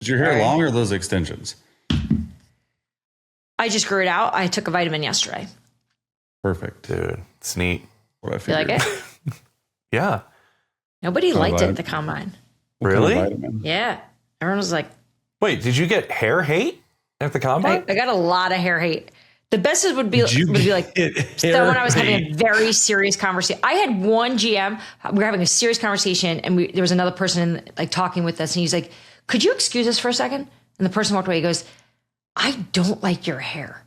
Is your hair long or those extensions? I just grew it out. I took a vitamin yesterday. Perfect. Dude, it's neat. What I You like figured. it? Yeah. Nobody liked it at the combine. Really? Yeah. Everyone was like, Wait, did you get hair hate at the combine? I got a lot of hair hate. The best would be like, so when I was having a very serious conversation. I had one GM, we were having a serious conversation, and there was another person like talking with us, and he's like, could you excuse us for a second? And the person walked away. He goes, I don't like your hair.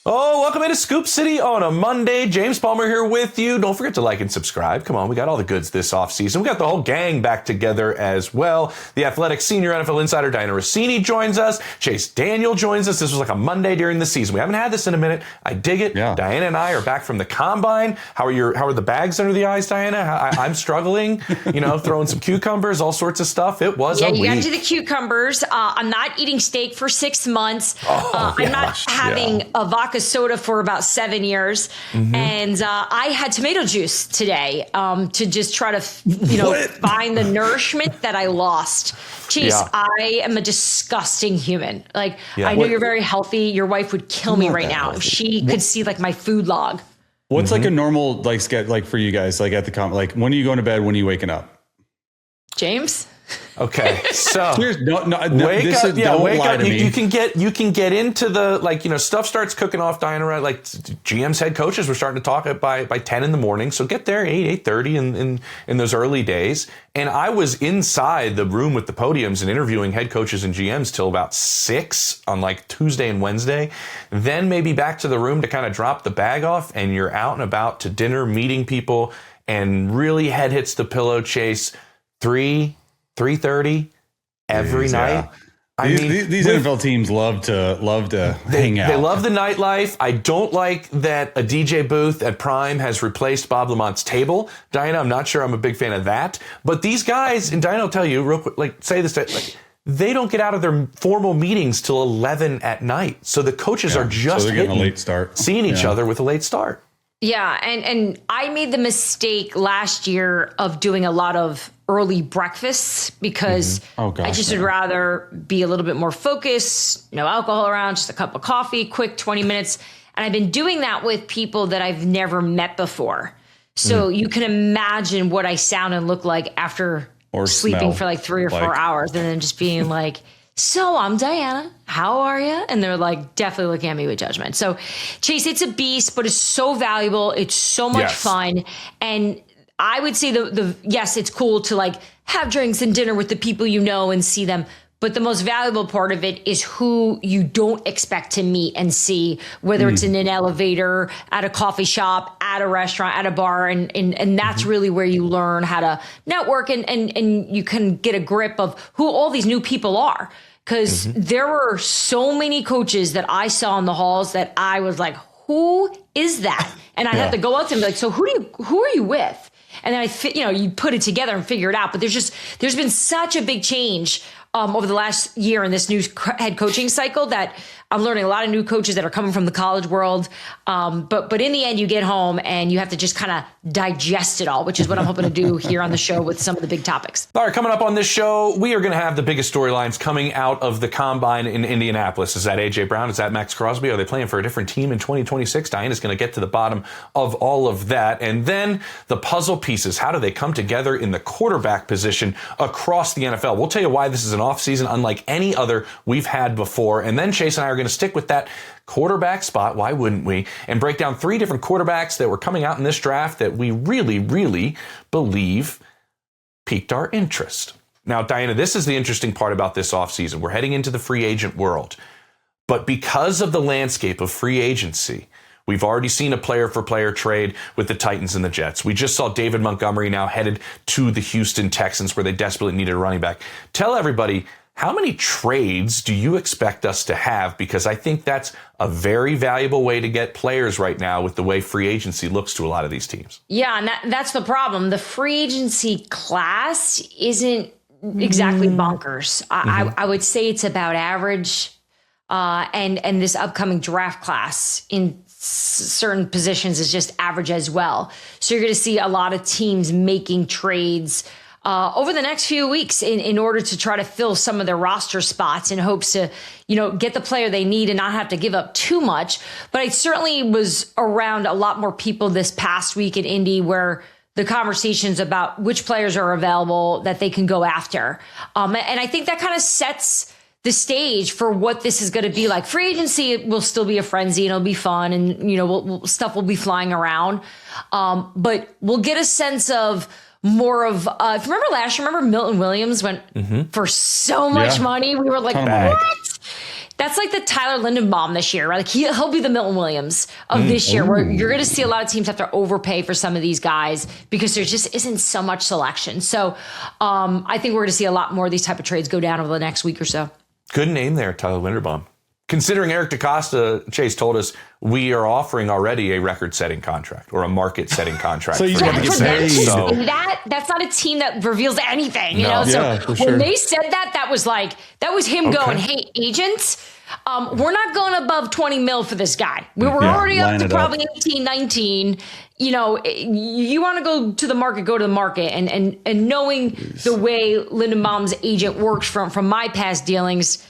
Oh, welcome into Scoop City on a Monday. James Palmer here with you. Don't forget to like and subscribe. Come on, we got all the goods this offseason. We got the whole gang back together as well. The Athletic senior NFL insider Dianna Russini joins us. Chase Daniel joins us. This was like a Monday during the season. We haven't had this in a minute. I dig it. Yeah. Dianna and I are back from the combine. How are the bags under the eyes, Dianna? I'm struggling, throwing some cucumbers, all sorts of stuff. It was a week. Yeah, you got to do the cucumbers. I'm not eating steak for 6 months. I'm not having a vodka soda for about 7 years. Mm-hmm. And I had tomato juice today to just try to, find the nourishment that I lost. Jeez, I am a disgusting human. Like, I know you're very healthy. Your wife would kill me right now if she could see like my food log. What's like a normal like for you guys, like at the like when are you going to bed? When are you waking up? James? Okay, so wake up. Wake up. You can get into the stuff starts cooking off, Dianna. Right, like GM's head coaches were starting to talk by 10 in the morning. So get there 8:30 in those early days. And I was inside the room with the podiums and interviewing head coaches and GMs till about 6 on like Tuesday and Wednesday. Then maybe back to the room to kind of drop the bag off, and you're out and about to dinner, meeting people, and really head hits the pillow. Chase 3:30 every night. These NFL teams love to hang out. They love the nightlife. I don't like that a DJ booth at Prime has replaced Bob Lamont's table. Dianna, I'm not sure I'm a big fan of that. But these guys, and Dianna will tell you real quick, they don't get out of their formal meetings till 11 at night. So the coaches are just getting a late start, seeing each other with a late start. Yeah, and I made the mistake last year of doing a lot of early breakfasts because I just would rather be a little bit more focused, no alcohol around, just a cup of coffee, quick 20 minutes. And I've been doing that with people that I've never met before. So you can imagine what I sound and look like after sleeping for like 3 or 4 hours and then just being like, so I'm Dianna, how are you? And they're like definitely looking at me with judgment. So Chase, it's a beast, but it's so valuable. It's so much fun. And I would say yes, it's cool to like have drinks and dinner with the people you know and see them. But the most valuable part of it is who you don't expect to meet and see, whether it's in an elevator, at a coffee shop, at a restaurant, at a bar. And that's really where you learn how to network and you can get a grip of who all these new people are. Because there were so many coaches that I saw in the halls that I was like, who is that? And I had to go up to them and be like, so who are you with? And then you put it together and figure it out. But there's been such a big change over the last year in this new head coaching cycle that I'm learning a lot of new coaches that are coming from the college world. But in the end, you get home and you have to just kind of digest it all, which is what I'm hoping to do here on the show with some of the big topics. All right, coming up on this show, we are going to have the biggest storylines coming out of the combine in Indianapolis. Is that A.J. Brown? Is that Maxx Crosby? Are they playing for a different team in 2026? Diana's going to get to the bottom of all of that. And then the puzzle pieces. How do they come together in the quarterback position across the NFL? We'll tell you why this is an offseason unlike any other we've had before. And then Chase and I are going to stick with that quarterback spot. Why wouldn't we? And break down 3 different quarterbacks that were coming out in this draft that we really, really believe piqued our interest. Now, Dianna, this is the interesting part about this offseason. We're heading into the free agent world. But because of the landscape of free agency, we've already seen a player-for-player trade with the Titans and the Jets. We just saw David Montgomery now headed to the Houston Texans where they desperately needed a running back. Tell everybody, how many trades do you expect us to have? Because I think that's a very valuable way to get players right now with the way free agency looks to a lot of these teams. Yeah, and that's the problem. The free agency class isn't exactly bonkers. I would say it's about average. And this upcoming draft class in certain positions is just average as well. So you're going to see a lot of teams making trades over the next few weeks in order to try to fill some of their roster spots in hopes to, get the player they need and not have to give up too much. But I certainly was around a lot more people this past week in Indy where the conversations about which players are available that they can go after. And I think that kind of sets the stage for what this is going to be like. Free agency will still be a frenzy and it'll be fun and, stuff will be flying around. But we'll get a sense of more of, if you remember last year, remember Milton Williams went for so much money. We were like, what? That's like the Tyler Lindenbaum this year, right? Like he'll be the Milton Williams of this year, where you're going to see a lot of teams have to overpay for some of these guys because there just isn't so much selection. So I think we're going to see a lot more of these type of trades go down over the next week or so. Good name there, Tyler Linderbaum. Considering Eric DeCosta, Chase told us we are offering already a record-setting contract or a market-setting contract. So he's got to get paid. That's not a team that reveals anything, No. So Yeah, for sure. when they said that was him going, hey, agents, we're not going above 20 mil for this guy. We were already up to probably 18, 19. You want to go to the market, go to the market. And knowing the way Lindenbaum's agent works from my past dealings,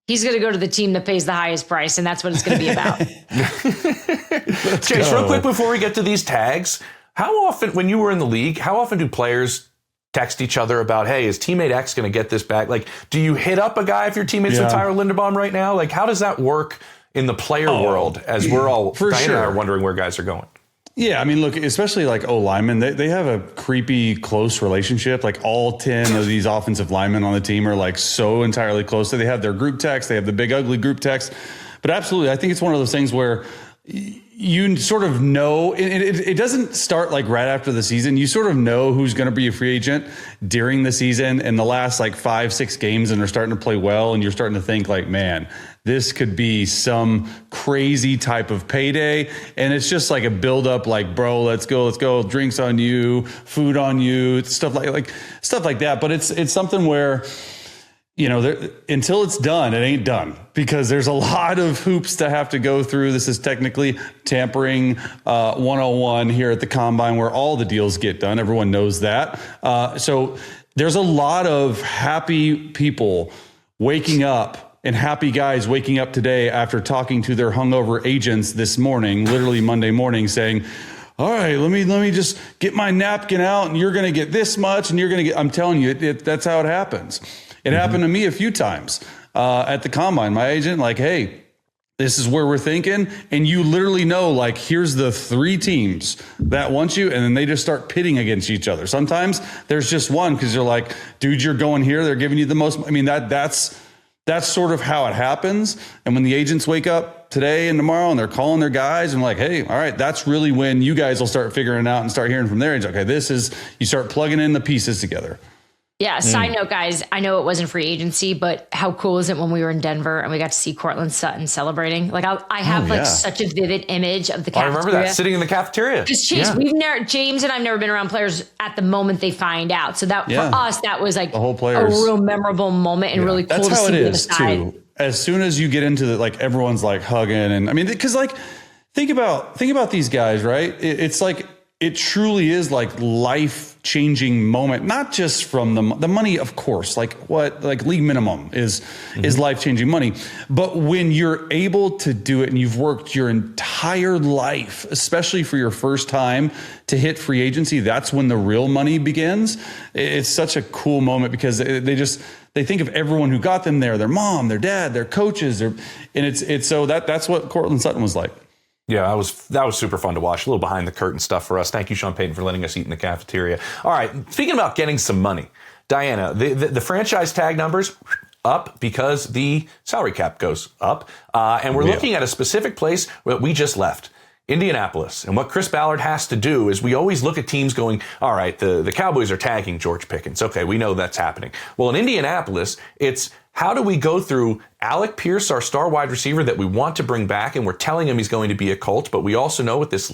he's going to go to the team that pays the highest price, and that's what it's going to be about. Chase, real quick before we get to these tags, how often, when you were in the league, how often do players text each other about, hey, is teammate X going to get this back? Like, do you hit up a guy if your teammate's with Tyler Linderbaum right now? Like, how does that work in the player world as we're all, Dianna and I are wondering where guys are going? Yeah, I mean, look, especially like O-linemen, they have a creepy, close relationship. Like all 10 of these offensive linemen on the team are like so entirely close. So they have their group text, they have the big ugly group text. But absolutely, I think it's one of those things where you sort of know, it doesn't start like right after the season. You sort of know who's going to be a free agent during the season in the last like 5-6 games, and they're starting to play well. And you're starting to think like, man, this could be some crazy type of payday. And it's just like a buildup, like, bro, let's go. Drinks on you, food on you, stuff like that. But it's something where, until it's done, it ain't done, because there's a lot of hoops to have to go through. This is technically tampering 101 here at the Combine, where all the deals get done. Everyone knows that. So there's a lot of happy people waking up, and happy guys waking up today after talking to their hungover agents this morning, literally Monday morning, saying, all right, let me just get my napkin out, and you're going to get this much, and you're going to get, I'm telling you, that's how it happens. It happened to me a few times at the Combine. My agent, like, hey, this is where we're thinking. And you literally know, like, here's the 3 teams that want you. And then they just start pitting against each other. Sometimes there's just one, because you're like, dude, you're going here. They're giving you the most. I mean, that's sort of how it happens. And when the agents wake up today and tomorrow and they're calling their guys and like, hey, all right, that's really when you guys will start figuring it out and start hearing from their agents. Okay, you start plugging in the pieces together. Yeah. Side note, guys, I know it wasn't free agency, but how cool is it when we were in Denver and we got to see Cortland Sutton celebrating? Like I have such a vivid image of the cafeteria. I remember that, sitting in the cafeteria. Because Chase, James and I've never been around players at the moment they find out. So that for us, that was like the whole a real memorable moment and really cool to see the other side. Too. As soon as you get into like everyone's like hugging, and I mean, because like think about these guys, right? It's like, it truly is like life-changing moment, not just from the money, of course, like league minimum is life-changing money. But when you're able to do it and you've worked your entire life, especially for your first time to hit free agency, that's when the real money begins. It's such a cool moment, because they think of everyone who got them there, their mom, their dad, their coaches, and it's so that's what Cortland Sutton was like. Yeah, that was super fun to watch. A little behind the curtain stuff for us. Thank you, Sean Payton, for letting us eat in the cafeteria. All right, speaking about getting some money, Dianna, the franchise tag numbers up because the salary cap goes up, and we're looking at a specific place that we just left. Indianapolis. And what Chris Ballard has to do is, we always look at teams going, all right, the Cowboys are tagging George Pickens. Okay, we know that's happening. Well, in Indianapolis, it's how do we go through Alec Pierce, our star wide receiver that we want to bring back, and we're telling him he's going to be a Colt, but we also know with this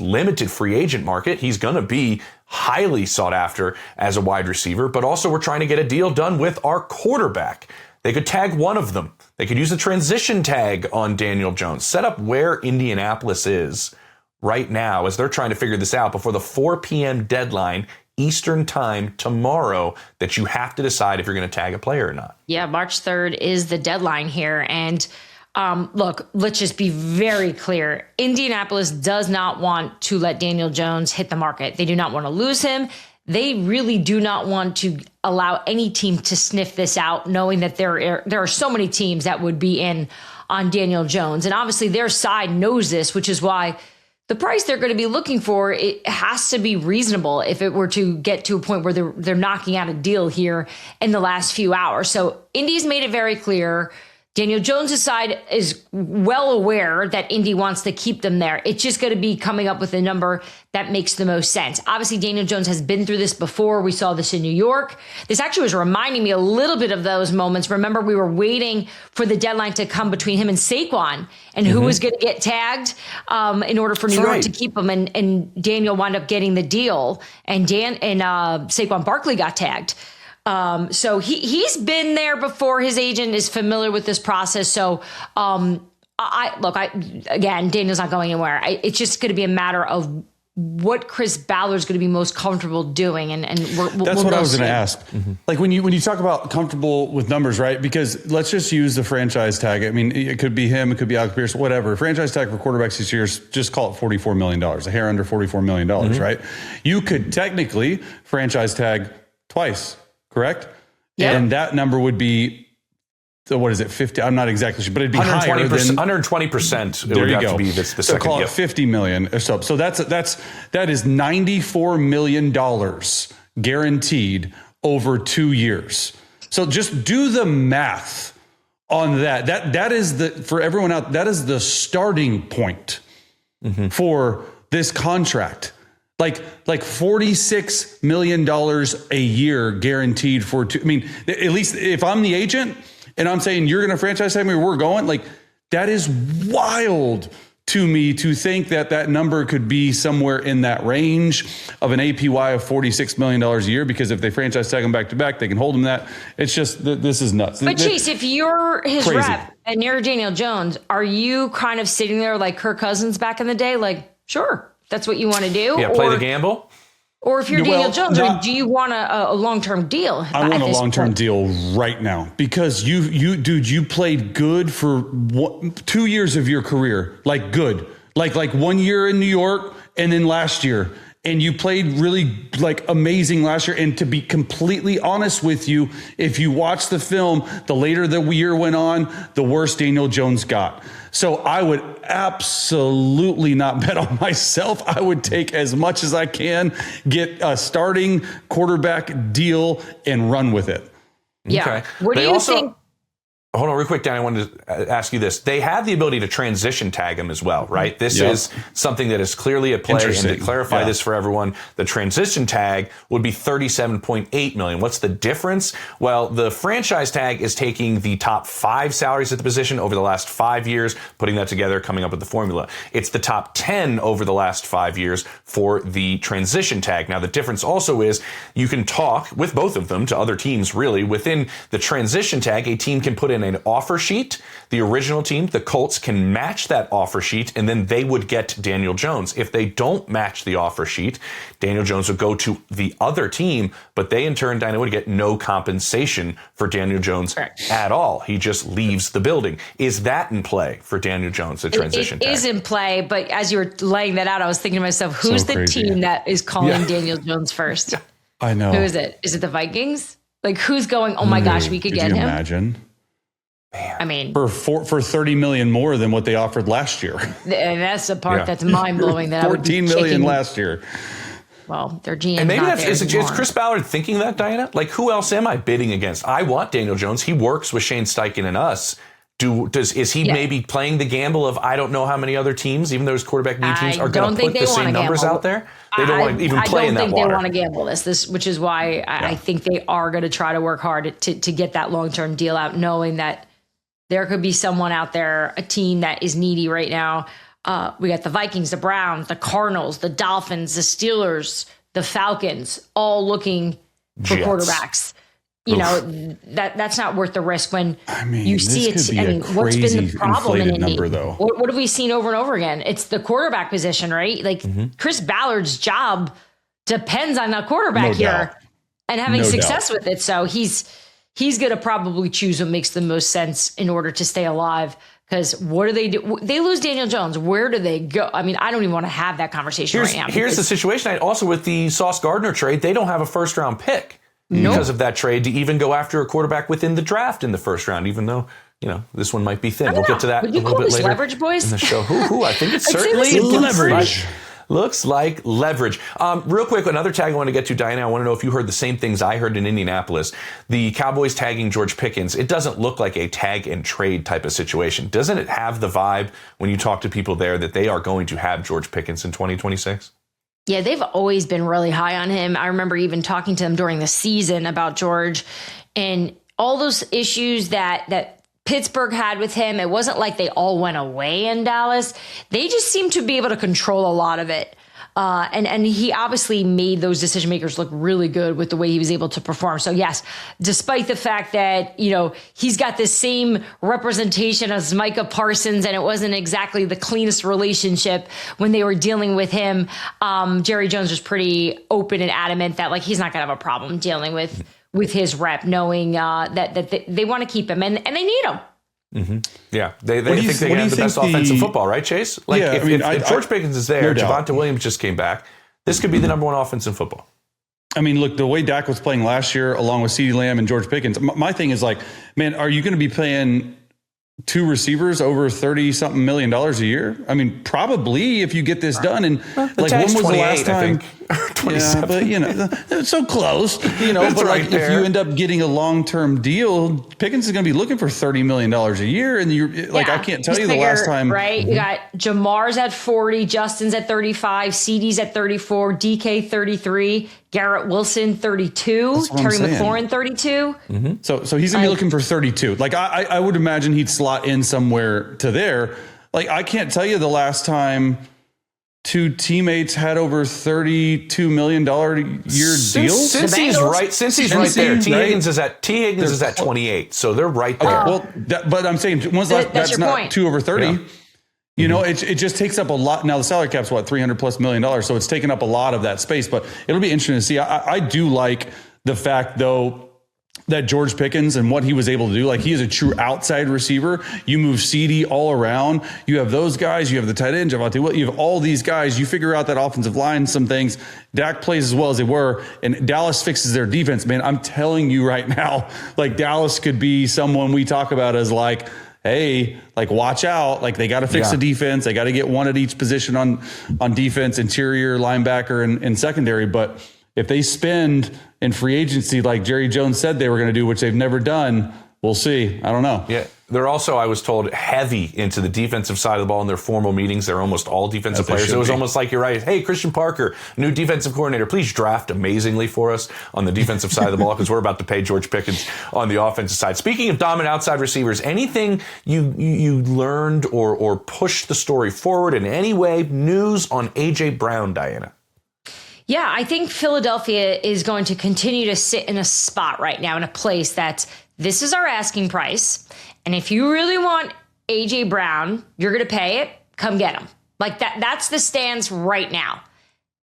limited free agent market, he's going to be highly sought after as a wide receiver, but also we're trying to get a deal done with our quarterback. They could tag one of them. They could use a transition tag on Daniel Jones. Set up where Indianapolis is right now as they're trying to figure this out before the 4 p.m. deadline Eastern time tomorrow that you have to decide if you're going to tag a player or not. Yeah, March 3rd is the deadline here. And look, let's just be very clear. Indianapolis does not want to let Daniel Jones hit the market. They do not want to lose him. They really do not want to allow any team to sniff this out, knowing that there are so many teams that would be in on Daniel Jones. And obviously their side knows this, which is why the price they're going to be looking for, it has to be reasonable if it were to get to a point where they're knocking out a deal here in the last few hours. So Indy's made it very clear. Daniel Jones' side is well aware that Indy wants to keep them there. It's just going to be coming up with a number that makes the most sense. Obviously, Daniel Jones has been through this before. We saw this in New York. This actually was reminding me a little bit of those moments. Remember, we were waiting for the deadline to come between him and Saquon and who was going to get tagged in order for New York to keep him. And Daniel wound up getting the deal, and Saquon Barkley got tagged. So he's been there before. His agent is familiar with this process. So, again, Daniel's not going anywhere. It's just going to be a matter of what Chris Ballard's going to be most comfortable doing. And that's what I was going to ask. Like when you talk about comfortable with numbers, right? Because let's just use the franchise tag. I mean, it could be him, it could be Alec Pierce, whatever. Franchise tag for quarterbacks this year is just call it $44 million, a hair under $44 million, right? You could technically franchise tag twice. Correct? Yeah. And that number would be, so what is it, 50? I'm not exactly sure, but it'd be higher than 120%. It would have to be the second call it $50 million or so. So that is $94 million guaranteed over 2 years. So just do the math on that. That is for everyone out, that is the starting point for this contract. Like $46 million a year guaranteed for two. I mean, at least if I'm the agent and I'm saying you're going to franchise tag me, we're going, like, that is wild to me to think that number could be somewhere in that range of an APY of $46 million a year, because if they franchise tag them back to back, they can hold them that. It's just, this is nuts. But Chase, if you're his rep and you're Daniel Jones, are you kind of sitting there like Kirk Cousins back in the day? Like, sure. That's what you want to do? Yeah, play the gamble? Or if you're Daniel Jones, do you want a long-term deal? I want a long-term deal right now, because you played good for 2 years of your career, like good, like 1 year in New York and then last year. And you played really like amazing last year. And to be completely honest with you, if you watch the film, the later the year went on, the worse Daniel Jones got. So I would absolutely not bet on myself. I would take as much as I can, get a starting quarterback deal, and run with it. Yeah. Okay. What do you think? Hold on real quick, Dan. I wanted to ask you this. They have the ability to transition tag him as well, right? This is something that is clearly at play. And to clarify this for everyone, the transition tag would be $37.8 million. What's the difference? Well, the franchise tag is taking the top 5 salaries at the position over the last 5 years, putting that together, coming up with the formula. It's the top 10 over the last 5 years for the transition tag. Now, the difference also is you can talk with both of them to other teams, really. Within the transition tag, a team can put in an offer sheet. The original team, the Colts, can match that offer sheet, and then they would get Daniel Jones. If they don't match the offer sheet, Daniel Jones would go to the other team, but they in turn, Dianna, would get no compensation for Daniel Jones at all. He just leaves the building. Is that in play for Daniel Jones, the transition tag? It is in play, but as you were laying that out, I was thinking to myself, who's the team that is calling Daniel Jones first? Yeah. I know. Who is it? Is it the Vikings? Like, who's going, oh my gosh, we could get him? Imagine? Man. I mean, for $30 million more than what they offered last year. And that's the part that's mind blowing. That $14 million last year. Well, their GM. And maybe is Chris Ballard thinking that, Dianna? Like, who else am I bidding against? I want Daniel Jones. He works with Shane Steichen and us. Is he maybe playing the gamble of, I don't know how many other teams, even those quarterback need teams, are going to put the same numbers out there? They don't want to even play in that water. I don't think they want to gamble this, which is why I think they are going to try to work hard to get that long-term deal out, knowing that there could be someone out there, a team that is needy right now. We got the Vikings, the Browns, the Cardinals, the Dolphins, the Steelers, the Falcons, all looking for quarterbacks. you know, that's not worth the risk when you see it. What's been the problem in Indy? Number, though. What have we seen over and over again? It's the quarterback position, right? Like Chris Ballard's job depends on the quarterback here and having success with it. So he's going to probably choose what makes the most sense in order to stay alive. Because what do? They lose Daniel Jones. Where do they go? I mean, I don't even want to have that conversation right now. Here's the situation. Also, with the Sauce Gardner trade, they don't have a first-round pick because of that trade to even go after a quarterback within the draft in the first round, even though, you know, this one might be thin. We'll get to that a little bit later. Leverage, boys? In the show. I think it's certainly leverage. Looks like leverage. Real quick, another tag I want to get to, Dianna. I want to know if you heard the same things I heard in Indianapolis. The Cowboys tagging George Pickens. It doesn't look like a tag and trade type of situation. Doesn't it have the vibe when you talk to people there that they are going to have George Pickens in 2026? Yeah, they've always been really high on him. I remember even talking to them during the season about George and all those issues that Pittsburgh had with him. It wasn't like they all went away in Dallas. They just seemed to be able to control a lot of it. And he obviously made those decision makers look really good with the way he was able to perform. So yes, despite the fact that, you know, he's got the same representation as Micah Parsons and it wasn't exactly the cleanest relationship when they were dealing with him, Jerry Jones was pretty open and adamant that like he's not going to have a problem dealing with his rep, knowing that they want to keep him and they need him. Mm-hmm. Yeah, they think they have the best offense in football, right, Chase? Like, yeah, if George Pickens is there, Javonte Williams just came back. This could be the number one offense in football. I mean, look, the way Dak was playing last year, along with CeeDee Lamb and George Pickens, my thing is like, man, are you going to be playing two receivers over $30-something million a year? I mean, probably if you get this done. And like, when was the last time? Yeah, but you know, it's so close. You know, but like if you end up getting a long-term deal, Pickens is going to be looking for $30 million a year, and you're like, I can't tell you the last time. Right? You got Jamar's at 40, Justin's at 35, CD's at 34, DK 33. Garrett Wilson, 32. Terry McLaurin, 32. Mm-hmm. So he's going to be looking for 32. Like, I would imagine he'd slot in somewhere to there. Like, I can't tell you the last time two teammates had over $32 million a year deals. Since he's right there. T. Higgins is at 28. So they're right there. Well, but I'm saying that's not point. Two over 30. Yeah. You know, it just takes up a lot. Now the salary cap's what, $300+ million. So it's taken up a lot of that space, but it'll be interesting to see. I do like the fact though, that George Pickens and what he was able to do, like he is a true outside receiver. You move CD all around. You have those guys. You have the tight end, Javonte Williams. You have all these guys. You figure out that offensive line, some things. Dak plays as well as they were, and Dallas fixes their defense. Man, I'm telling you right now, like Dallas could be someone we talk about as like, hey, like watch out. Like they got to fix the defense. They got to get one at each position on defense, interior, linebacker, and secondary. But if they spend in free agency like Jerry Jones said they were going to do, which they've never done, we'll see. I don't know. Yeah, they're also, I was told, heavy into the defensive side of the ball in their formal meetings. They're almost all defensive players. It was almost like, you're right, hey, Christian Parker, new defensive coordinator, please draft amazingly for us on the defensive side of the ball because we're about to pay George Pickens on the offensive side. Speaking of dominant outside receivers, anything you learned or pushed the story forward in any way, news on A.J. Brown, Dianna? Yeah, I think Philadelphia is going to continue to sit in a spot right now, in a place that's, this is our asking price. And if you really want A.J. Brown, you're going to pay it. Come get him. Like that's the stance right now.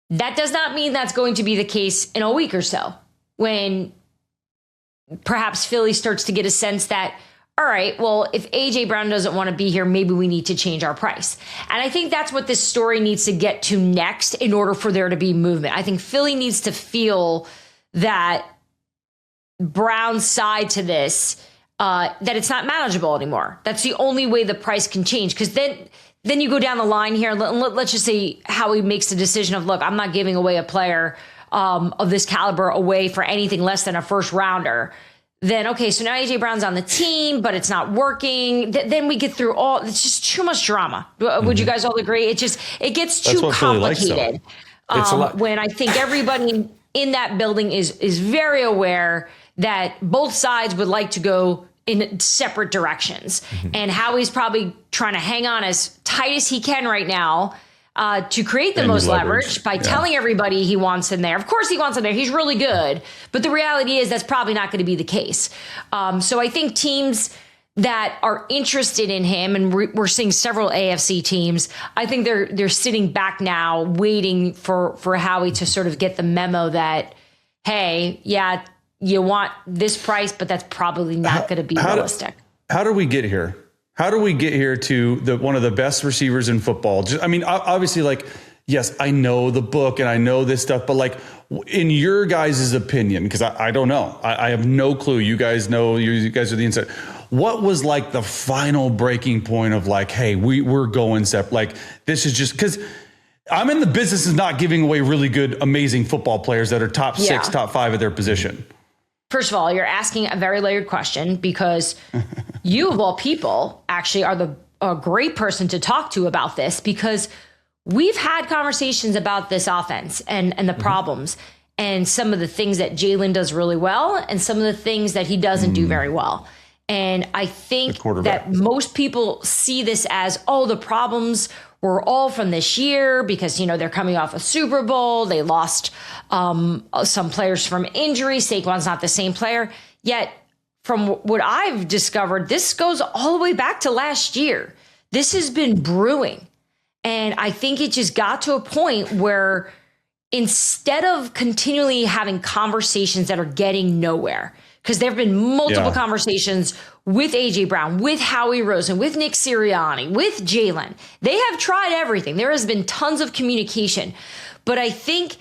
That does not mean that's going to be the case in a week or so, when perhaps Philly starts to get a sense that, all right, well, if A.J. Brown doesn't want to be here, maybe we need to change our price. And I think that's what this story needs to get to next in order for there to be movement. I think Philly needs to feel that Brown's side to this, that it's not manageable anymore. That's the only way the price can change. Because then you go down the line here, and let's just say Howie makes the decision of, look, I'm not giving away a player of this caliber away for anything less than a first rounder. Then, okay, so now A.J. Brown's on the team, but it's not working. Then we get through it's just too much drama. Would you guys all agree? It gets too complicated. It's a lot. When I think everybody in that building is very aware that both sides would like to go in separate directions. Mm-hmm. And Howie's probably trying to hang on as tight as he can right now, to create the most leverage by telling everybody he wants him there. Of course he wants him there. He's really good. But the reality is that's probably not going to be the case. So I think teams that are interested in him, and we're seeing several AFC teams, I think they're sitting back now waiting for Howie to sort of get the memo that, hey, yeah, you want this price, but that's probably not going to be realistic. How do we get here? How do we get here to one of the best receivers in football? Obviously, like, yes, I know the book and I know this stuff, but like, in your guys' opinion, because I don't know, I have no clue. You guys know, you guys are the inside. What was like the final breaking point of like, hey, we're going separate? Like, this is just because I'm in the business of not giving away really good, amazing football players that are top 6, top 5 at their position. First of all, you're asking a very layered question because you, of all people, actually are a great person to talk to about this, because we've had conversations about this offense and the problems and some of the things that Jalen does really well and some of the things that he doesn't do very well. And I think that most people see this as, the problems were all from this year because, they're coming off a Super Bowl. They lost some players from injury. Saquon's not the same player. Yet, from what I've discovered, this goes all the way back to last year. This has been brewing. And I think it just got to a point where instead of continually having conversations that are getting nowhere, because there have been multiple conversations with A.J. Brown, with Howie Roseman, with Nick Sirianni, with Jalen. They have tried everything. There has been tons of communication. But I think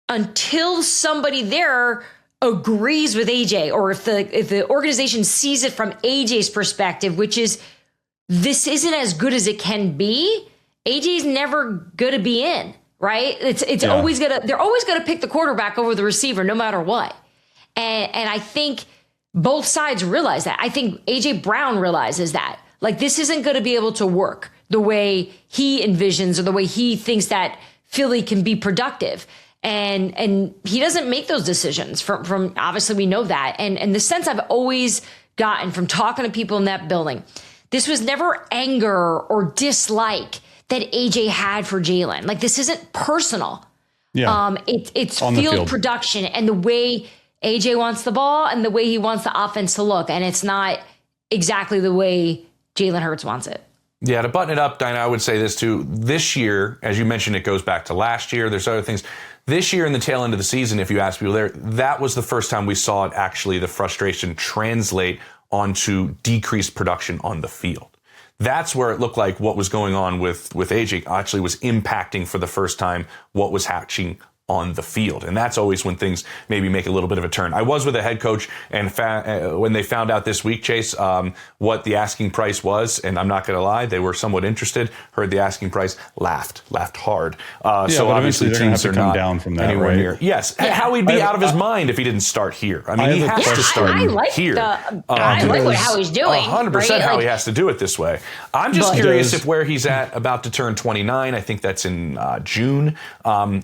until somebody there agrees with A.J., or if the organization sees it from A.J.'s perspective, which is this isn't as good as it can be, A.J.'s never going to be in, right? It's always they're always going to pick the quarterback over the receiver no matter what. And I think both sides realize that. I think A.J. Brown realizes that. Like, this isn't going to be able to work the way he envisions or the way he thinks that Philly can be productive. And he doesn't make those decisions from obviously we know that. And the sense I've always gotten from talking to people in that building, this was never anger or dislike that A.J. had for Jalen. Like, this isn't personal. Yeah. It's field production and the way A.J. wants the ball and the way he wants the offense to look. And it's not exactly the way Jalen Hurts wants it. Yeah, to button it up, Dianna, I would say this too. This year, as you mentioned, it goes back to last year. There's other things. This year in the tail end of the season, if you ask people there, that was the first time we saw it actually, the frustration translate onto decreased production on the field. That's where it looked like what was going on with AJ actually was impacting for the first time what was happening on the field. And that's always when things maybe make a little bit of a turn. I was with a head coach, and when they found out this week, Chase, what the asking price was, and I'm not going to lie, they were somewhat interested, heard the asking price, laughed hard. So obviously teams are not down from that, anywhere near. Yes, how he'd be out of his mind if he didn't start here. I mean, he has to start here. I like what Howie's doing. 100% how he has to do it this way. I'm just curious if where he's at, about to turn 29, I think that's in June,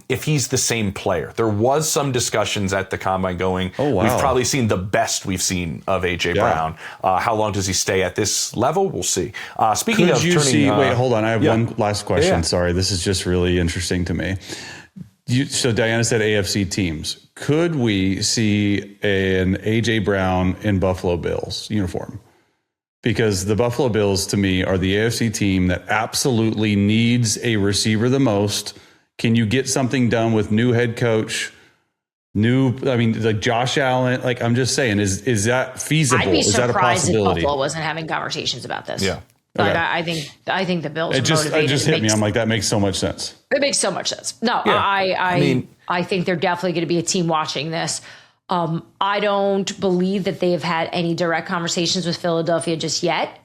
if he's the same player. There was some discussions at the combine going, we've probably seen the best we've seen of A.J. Brown. How long does he stay at this level? We'll see. Speaking of turning... wait, hold on. I have one last question. Sorry, this is just really interesting to me. So Dianna said AFC teams. Could we see an A.J. Brown in Buffalo Bills uniform? Because the Buffalo Bills, to me, are the AFC team that absolutely needs a receiver the most. Can you get something done with new head coach, like Josh Allen? Like, I'm just saying, is that feasible? I'd be is that a surprised if possibility? Buffalo wasn't having conversations about this. Yeah. Like, okay. I think the Bills it just hit me. I'm like, that makes so much sense. It makes so much sense. No, yeah. I think they're definitely going to be a team watching this. I don't believe that they have had any direct conversations with Philadelphia just yet.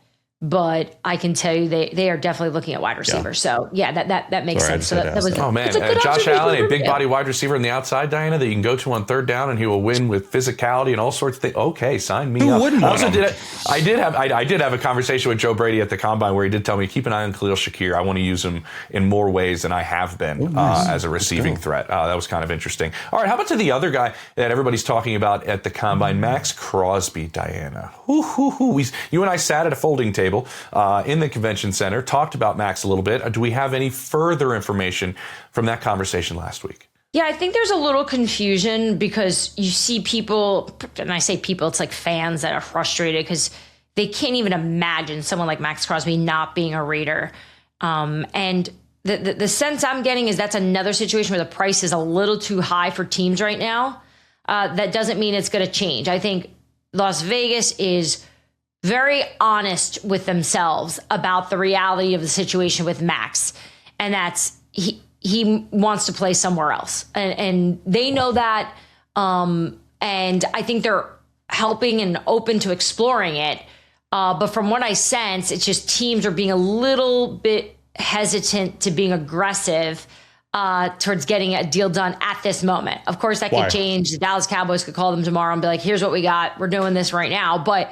But I can tell you they are definitely looking at wide receiver. Yeah. So, that makes sense. So that was Josh Allen, a big body wide receiver on the outside, Dianna, that you can go to on third down and he will win with physicality and all sorts of things. Okay, sign me up. Wouldn't I did have a conversation with Joe Brady at the combine where he did tell me, keep an eye on Khalil Shakir. I want to use him in more ways than I have been as a receiving threat. That was kind of interesting. All right, how about to the other guy that everybody's talking about at the combine, Maxx Crosby, Dianna. You and I sat at a folding table table in the convention center, talked about Max a little bit. Do we have any further information from that conversation last week? Yeah, I think there's a little confusion because you see people, and I say people, it's like fans that are frustrated because they can't even imagine someone like Maxx Crosby not being a Raider. And the sense I'm getting is that's another situation where the price is a little too high for teams right now. That doesn't mean it's going to change. I think Las Vegas is very honest with themselves about the reality of the situation with Max. And that's he wants to play somewhere else. And they know that. And I think they're helping and open to exploring it. But from what I sense, it's just teams are being a little bit hesitant to being aggressive towards getting a deal done at this moment. Of course, that could change. The Dallas Cowboys could call them tomorrow and be like, here's what we got. We're doing this right now. But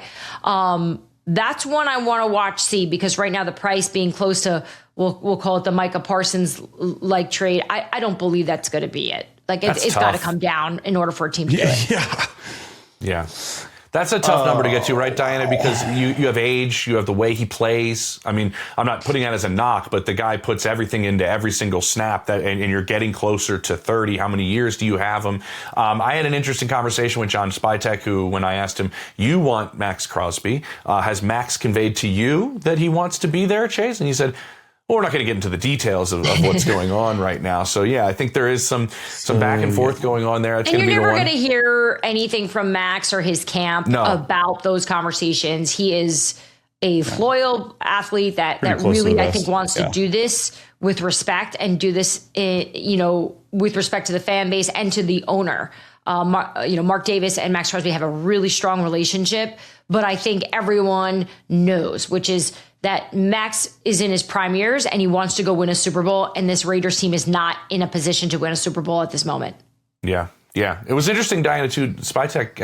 that's one I want to watch, see, because right now the price being close to, we'll call it the Micah Parsons like trade. I don't believe that's going to be it. Like it's got to come down in order for a team to do it. Yeah. That's a tough number to get to, right, Dianna? Because you have age, you have the way he plays. I mean, I'm not putting that as a knock, but the guy puts everything into every single snap, and you're getting closer to 30. How many years do you have him? I had an interesting conversation with John Spytek, who, when I asked him, you want Maxx Crosby, has Max conveyed to you that he wants to be there, Chase? And he said, well, we're not going to get into the details of what's going on right now. So, yeah, I think there is some back and forth going on there. It's and you're never going to hear anything from Max or his camp about those conversations. He is a loyal athlete that really, I think, wants to do this with respect and do this, with respect to the fan base and to the owner. Mark Davis and Maxx Crosby have a really strong relationship, but I think everyone knows, which is that Max is in his prime years and he wants to go win a Super Bowl, and this Raiders team is not in a position to win a Super Bowl at this moment. Yeah. It was interesting, Dianna, too. Spytek,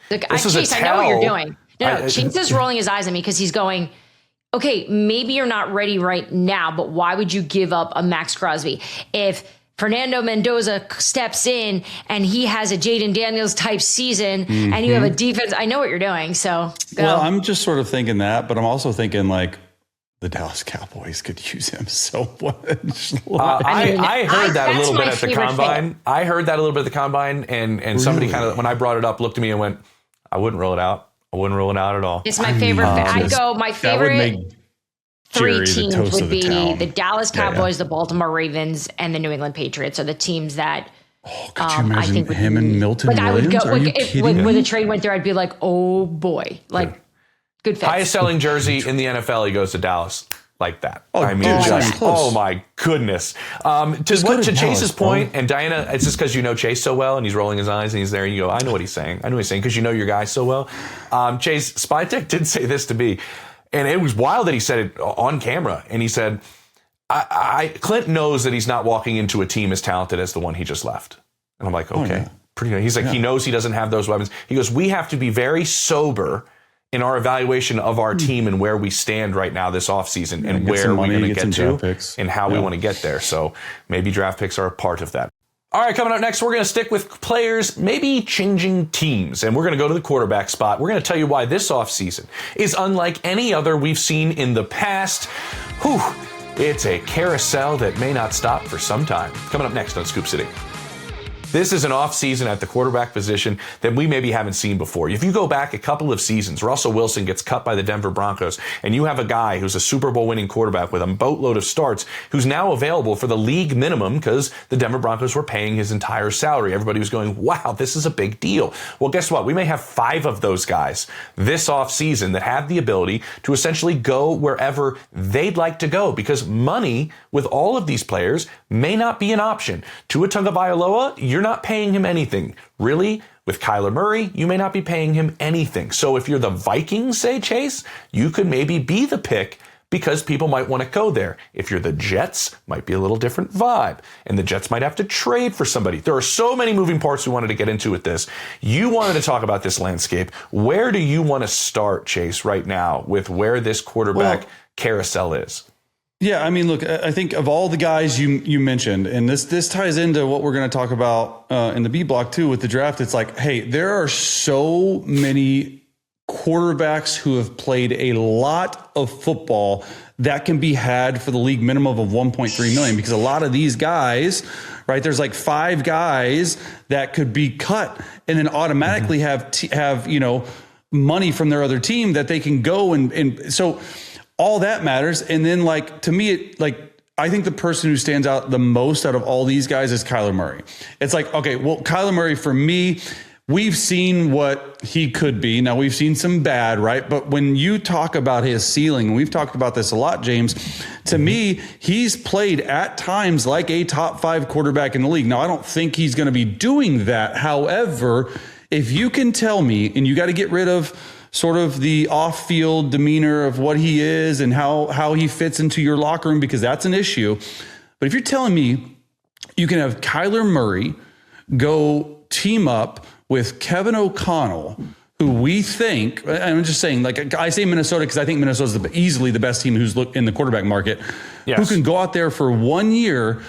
Chase, I know what you're doing. No, Chase is rolling his eyes at me because he's going, okay, maybe you're not ready right now, but why would you give up a Maxx Crosby? If Fernando Mendoza steps in and he has a Jaden Daniels type season and you have a defense, I know what you're doing. So, go. Well, I'm just sort of thinking that, but I'm also thinking like the Dallas Cowboys could use him so much. I heard that a little bit at the combine. I heard that a little bit at the combine, and somebody kind of, when I brought it up, looked at me and went, I wouldn't roll it out. I wouldn't roll it out at all. It's my favorite. My favorite three teams would be the Dallas Cowboys, the Baltimore Ravens, and the New England Patriots are the teams that could you imagine I think him and Milton Williams? I would go, when the trade went there, I'd be like, oh boy, good fit. Highest selling jersey in the NFL, he goes to Dallas. Like that. Oh my goodness. To Chase's point, and Dianna, it's just because you know Chase so well and he's rolling his eyes and he's there and you go, I know what he's saying. I know what he's saying because you know your guy so well. Chase, Spytek did say this to me, and it was wild that he said it on camera. And he said, Clint knows that he's not walking into a team as talented as the one he just left. And I'm like, okay, pretty good. He's like, he knows he doesn't have those weapons. He goes, we have to be very sober in our evaluation of our team and where we stand right now this offseason and where we're going to get to and how we want to get there. So maybe draft picks are a part of that. All right, coming up next, we're going to stick with players maybe changing teams, and we're going to go to the quarterback spot. We're going to tell you why this offseason is unlike any other we've seen in the past. Whew, it's a carousel that may not stop for some time. Coming up next on Scoop City. This is an offseason at the quarterback position that we maybe haven't seen before. If you go back a couple of seasons, Russell Wilson gets cut by the Denver Broncos, and you have a guy who's a Super Bowl winning quarterback with a boatload of starts who's now available for the league minimum because the Denver Broncos were paying his entire salary. Everybody was going, wow, this is a big deal. Well, guess what? We may have 5 of those guys this offseason that have the ability to essentially go wherever they'd like to go because money with all of these players may not be an option. Tua Tagovailoa, you're not paying him anything. Really, with Kyler Murray, you may not be paying him anything. So if you're the Vikings, say, Chase, you could maybe be the pick because people might want to go there. If you're the Jets, might be a little different vibe. And the Jets might have to trade for somebody. There are so many moving parts we wanted to get into with this. You wanted to talk about this landscape. Where do you want to start, Chase, right now with where this quarterback carousel is? Yeah, I mean, look, I think of all the guys you mentioned, and this ties into what we're going to talk about in the B block too with the draft. It's like, hey, there are so many quarterbacks who have played a lot of football that can be had for the league minimum of 1.3 million, because a lot of these guys, right, there's like 5 guys that could be cut and then automatically have money from their other team that they can go and so all that matters. And then, like, to me, I think the person who stands out the most out of all these guys is Kyler Murray. It's like, okay, well, Kyler Murray, for me, we've seen what he could be. Now, we've seen some bad, right? But when you talk about his ceiling, and we've talked about this a lot, James, to me, he's played at times like a top 5 quarterback in the league. Now, I don't think he's going to be doing that. However, if you can tell me, and you got to get rid of sort of the off-field demeanor of what he is and how he fits into your locker room, because that's an issue. But if you're telling me you can have Kyler Murray go team up with Kevin O'Connell, who we think, I'm just saying, like, I say Minnesota because I think Minnesota's easily the best team who's in the quarterback market, who can go out there for 1 year.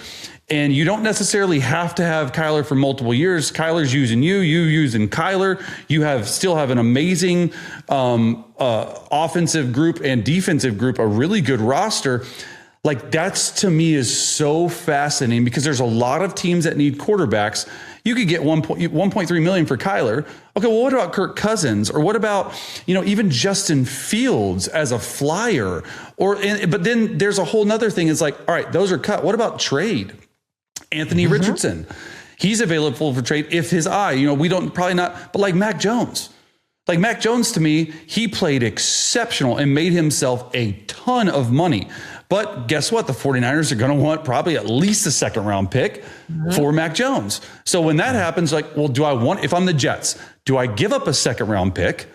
And you don't necessarily have to have Kyler for multiple years. Kyler's using you using Kyler. You still have an amazing offensive group and defensive group, a really good roster. Like, that's, to me, is so fascinating, because there's a lot of teams that need quarterbacks. You could get 1.3 million for Kyler. Okay, well, what about Kirk Cousins? Or what about, even Justin Fields as a flyer? But then there's a whole nother thing. It's like, all right, those are cut. What about trade? Anthony Richardson, he's available for trade if his eye, we don't, probably not, but like Mac Jones. Like Mac Jones, to me, he played exceptional and made himself a ton of money. But guess what? The 49ers are going to want probably at least a second round pick for Mac Jones. So when that happens, like, well, if I'm the Jets, do I give up a second round pick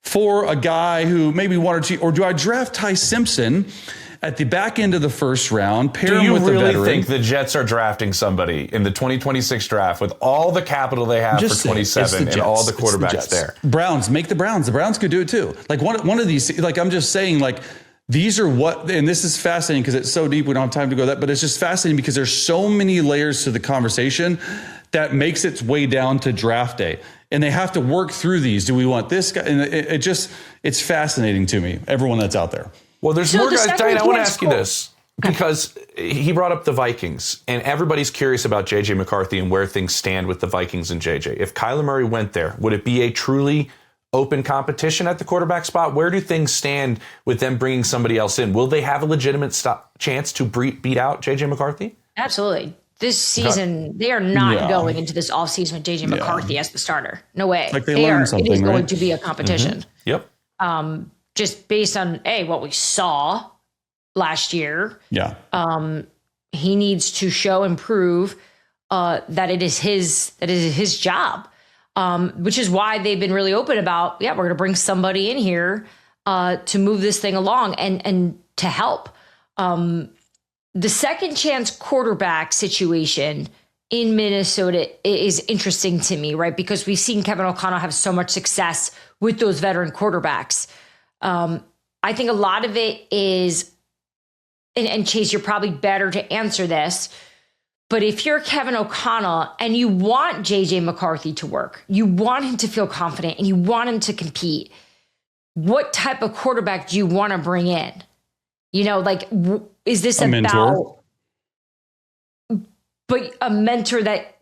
for a guy who maybe 1 or 2, or do I draft Ty Simpson at the back end of the first round, pair him with the veteran? Do you really think the Jets are drafting somebody in the 2026 draft with all the capital they have for 27 and all the quarterbacks there? Browns, make the Browns. The Browns could do it too. Like one of these, like, I'm just saying, like, these are what, and this is fascinating because it's so deep, we don't have time to go that, but it's just fascinating because there's so many layers to the conversation that makes its way down to draft day. And they have to work through these. Do we want this guy? And it's fascinating to me, everyone that's out there. Well, there's more guys. Dianna, I want to ask you this, because he brought up the Vikings, and everybody's curious about J.J. McCarthy and where things stand with the Vikings and J.J. If Kyler Murray went there, would it be a truly open competition at the quarterback spot? Where do things stand with them bringing somebody else in? Will they have a legitimate chance to beat out J.J. McCarthy? Absolutely. This season, they are not going into this offseason with J.J. McCarthy as the starter. No way. Like, they learned something, it is right? going to be a competition. Yep. Just based on what we saw last year. Yeah. He needs to show and prove that it is his job. Which is why they've been really open about, we're going to bring somebody in here to move this thing along and to help. The second chance quarterback situation in Minnesota is interesting to me, right? Because we've seen Kevin O'Connell have so much success with those veteran quarterbacks. I think a lot of it is, and Chase, you're probably better to answer this, but if you're Kevin O'Connell and you want J.J. McCarthy to work, you want him to feel confident and you want him to compete, what type of quarterback do you want to bring in? Is this a mentor? But a mentor that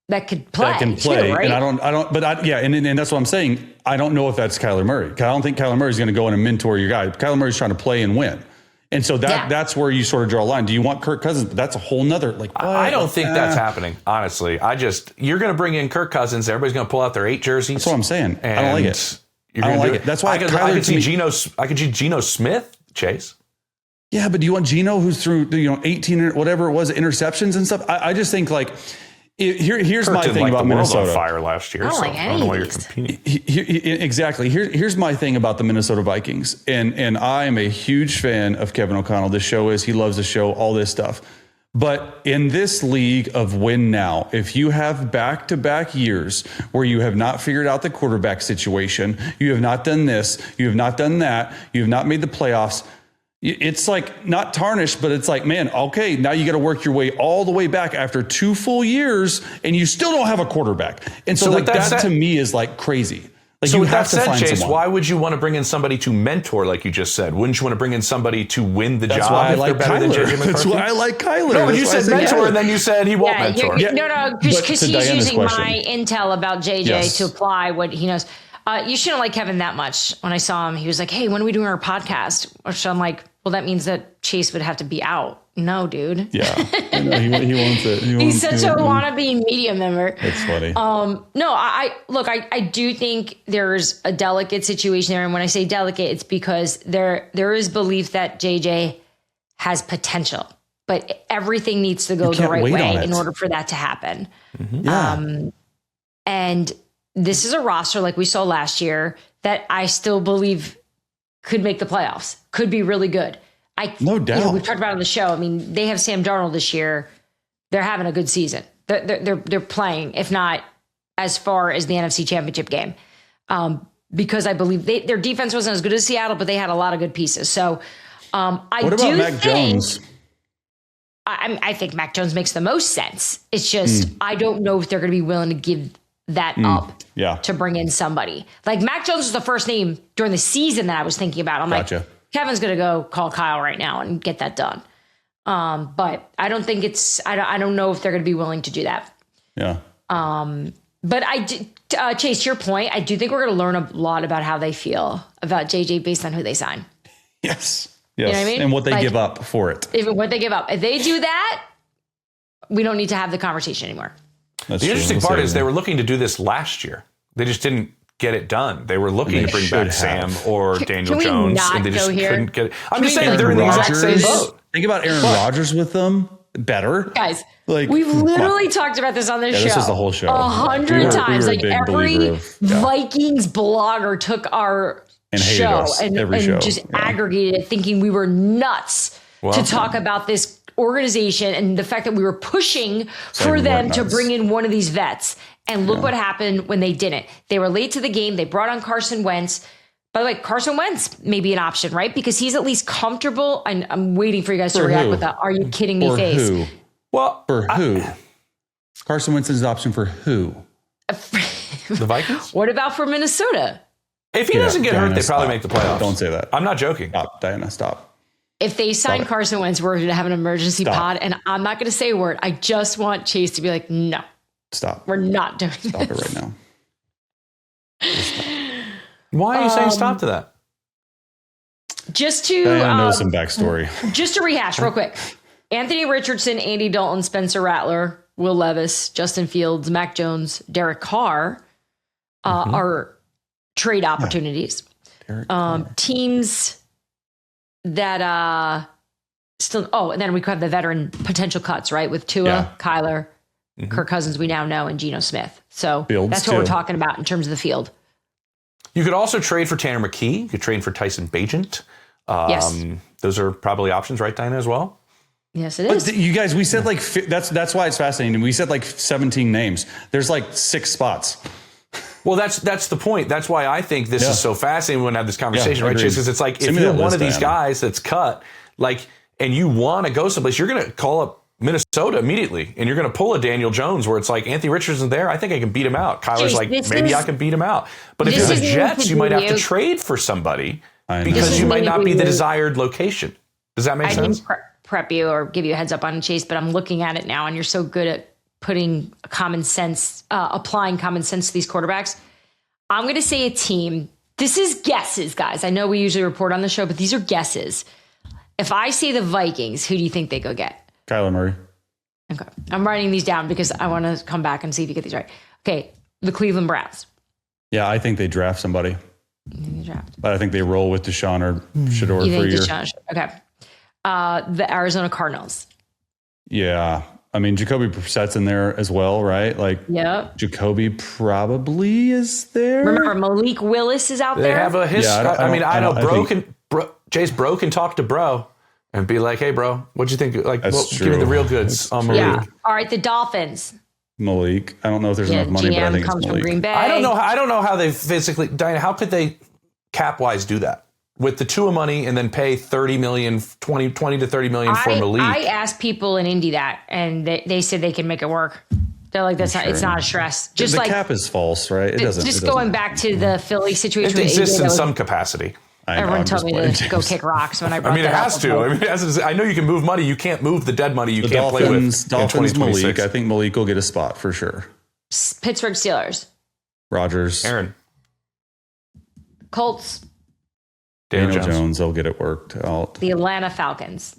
could play. That can play. Too, right? And that's what I'm saying. I don't know if that's Kyler Murray. I don't think Kyler Murray is going to go in and mentor your guy. Kyler Murray's trying to play and win. And so that's where you sort of draw a line. Do you want Kirk Cousins? But that's a whole nother, I don't think that's happening, honestly. You're going to bring in Kirk Cousins. Everybody's going to pull out their 8 jerseys. That's what I'm saying. I don't like it. I don't like it. That's why I could see Geno Smith, Chase. Yeah, but do you want Geno, who's through 18 or whatever it was, interceptions and stuff? I just think, like, here's my thing about Minnesota. On fire last year. I don't know why you're competing. Exactly. Here's my thing about the Minnesota Vikings, and I am a huge fan of Kevin O'Connell. This show is, he loves the show, all this stuff. But in this league of win now, if you have back-to-back years where you have not figured out the quarterback situation, you have not done this, you have not done that, you have not made the playoffs, it's like not tarnished, but it's like, man, okay, now you got to work your way all the way back after 2 full years and you still don't have a quarterback. And so like that to me is like crazy. Like, so you with that have to said, find Chase, someone. why would you want to bring in somebody to mentor, like you just said? Wouldn't you want to bring in somebody to win the That's job why I if like they're better than Kyler. JJ McCarthy? That's why I like Kyler. No, but you That's why I said mentor, Kyler. and then you said he won't mentor. No, because But to he's Diana's using question. my intel about JJ Yes. to apply what he knows. You shouldn't like Kevin that much. When I saw him, he was like, "Hey, when are we doing our podcast?" Which I'm like, "Well, that means that Chase would have to be out." No, dude. Yeah, I know, he wants it. He's such a wannabe media member. It's funny. No, I do think there's a delicate situation there. And when I say delicate, it's because there is belief that JJ has potential, but everything needs to go the right way in order for that to happen. Yeah. And this is a roster like we saw last year that I still believe could make the playoffs, could be really good. No doubt. We talked about it on the show. I mean, they have Sam Darnold this year. They're having a good season. They're playing, if not as far as the NFC Championship game, because I believe their defense wasn't as good as Seattle, but they had a lot of good pieces. So what about Mac Jones? I think Mac Jones makes the most sense. It's just I don't know if they're going to be willing to give that up to bring in somebody. Like Mac Jones was the first name during the season that I was thinking about. I'm like, Kevin's going to go call Kyle right now and get that done. But I don't think I don't know if they're going to be willing to do that. Yeah. But Chase, to your point, I do think we're going to learn a lot about how they feel about JJ based on who they sign. Yes. You know what I mean? And what they give up for it. What they give up. If they do that, we don't need to have the conversation anymore. The interesting part is they were looking to do this last year. They just didn't get it done. They were looking to bring back Sam or Daniel Jones, and they just couldn't get it. I'm just saying they're in the exact same boat. Think about Aaron Rodgers with them. Better. Guys, we've literally talked about this on this show. This is the whole show. 100 times. Like every Vikings blogger took our show and just aggregated it, thinking we were nuts to talk about this organization and the fact that we were pushing for them to bring in one of these vets. And look what happened when they didn't. They were late to the game. They brought on Carson Wentz. By the way, Carson Wentz may be an option, right? Because he's at least comfortable. And I'm waiting for you guys to react with that. Are you kidding me face? Who? Well, for who? Carson Wentz is an option for who? The Vikings? What about for Minnesota? If he doesn't get hurt, they probably make the playoffs. Don't say that. I'm not joking. Stop, Diana, stop. If they sign Carson Wentz, we're going to have an emergency pod. And I'm not going to say a word. I just want Chase to be like, no. Stop. We're not doing this. Stop it right now. Why are you saying stop to that? Just to know some backstory. Just to rehash real quick. Anthony Richardson, Andy Dalton, Spencer Rattler, Will Levis, Justin Fields, Mac Jones, Derek Carr are trade opportunities. Teams that still and then we could have the veteran potential cuts, right? With Tua, Kyler, Kirk Cousins, we now know, and Geno Smith. So Fields that's what we're talking about in terms of the field. You could also trade for Tanner McKee. You could trade for Tyson Bagent. Yes. Those are probably options, right, Diana, as well? Yes, it is. But you guys, we said that's why it's fascinating. We said 17 names. There's 6 spots. Well, that's the point. That's why I think this is so fascinating when we have this conversation, right, Chase? Because it's like, if you're one of these guys that's cut, and you want to go someplace, you're going to call up Minnesota immediately, and you're going to pull a Daniel Jones where it's like, Anthony Richardson's there. I think I can beat him out. Kyler's maybe I can beat him out. But if you're the Jets, you might have to trade for somebody because you might not be the desired location. Does that make sense? I didn't prep you or give you a heads up on Chase, but I'm looking at it now, and you're so good at putting common sense, applying common sense to these quarterbacks. I'm going to say a team. This is guesses, guys. I know we usually report on the show, but these are guesses. If I say the Vikings, who do you think they go get? Kyler Murray. Okay. I'm writing these down because I want to come back and see if you get these right. Okay. The Cleveland Browns. Yeah, I think they draft somebody. But I think they roll with Deshaun or Shador for a year. Okay. The Arizona Cardinals. Yeah. I mean, Jacoby Brissett's in there as well, right? Jacoby probably is there. Remember, Malik Willis is out there. They have a history. I know Chase Bro can talk to Bro and be like, hey, bro, what'd you think? Give me the real goods on Malik. Yeah. All right, the Dolphins. Malik. I don't know if there's enough money, but I think comes it's Malik. From Green Bay. I don't know how they physically, Diana, how could they cap-wise do that? With the Tua money and then pay $30 million, $20 to $30 million for Malik. I asked people in Indy that, and they said they can make it work. They're like, it's not a stress. Just the like cap is false, right? It doesn't. Just going back to the Philly situation. It exists in some capacity. Everyone told me to go kick rocks when I brought it has to. I know you can move money. You can't move the dead money. You can't play with Dolphins, Malik. I think Malik will get a spot for sure. Pittsburgh Steelers. Rodgers. Aaron. Colts. Daniel Jones. They'll get it worked out. The Atlanta Falcons.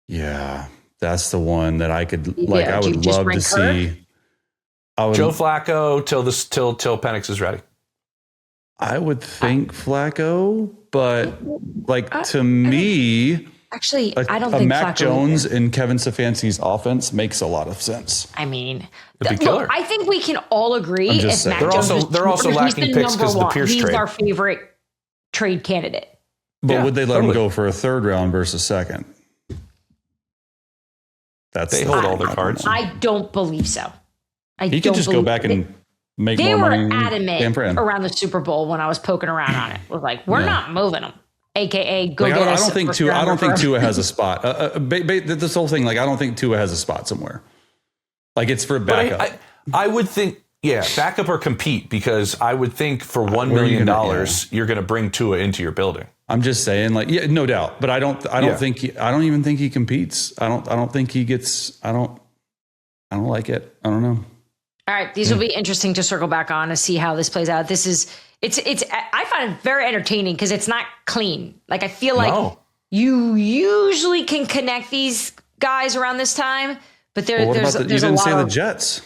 Yeah, that's the one that I could I would love to see. Joe Flacco till Penix is ready. I would think Flacco, but to me, actually, I don't think Mac Flacco Jones and Kevin Stefanski's offense makes a lot of sense. I mean, killer. I think we can all agree if Mac Jones they're also lacking picks because of the Pierce trade. He's our favorite trade candidate. But would they let him go for a third round versus second? They hold all their cards. I don't believe so. He could just go back and make they more money. They were adamant around the Super Bowl when I was poking around on it. Was like, we're not moving him. AKA, go get us. I don't think Tua has a spot. This whole thing, I don't think Tua has a spot somewhere. It's for backup. I would think, backup or compete, because I would think for $1 million, you're going to bring Tua into your building. I'm just saying, no doubt, but I don't even think he competes. I don't think he gets. I don't like it. I don't know. All right, these will be interesting to circle back on to see how this plays out. It's I find it very entertaining because it's not clean. I feel like you usually can connect these guys around this time, but there's you didn't say the Jets.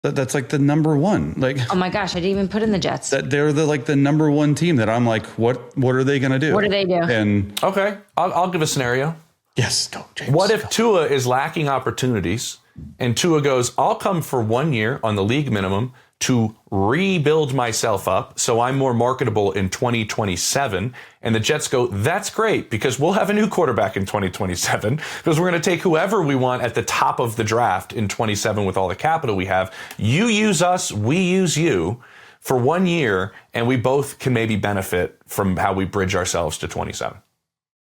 That's the number one. Oh my gosh, I didn't even put in the Jets. That they're the number one team that I'm what are they going to do? What do they do? And okay, I'll give a scenario. Yes, go, James. What if Tua is lacking opportunities and Tua goes, I'll come for 1 year on the league minimum to rebuild myself up so I'm more marketable in 2027. And the Jets go, that's great, because we'll have a new quarterback in 2027 because we're going to take whoever we want at the top of the draft in 27 with all the capital we have. You use us, we use you for 1 year, and we both can maybe benefit from how we bridge ourselves to 27.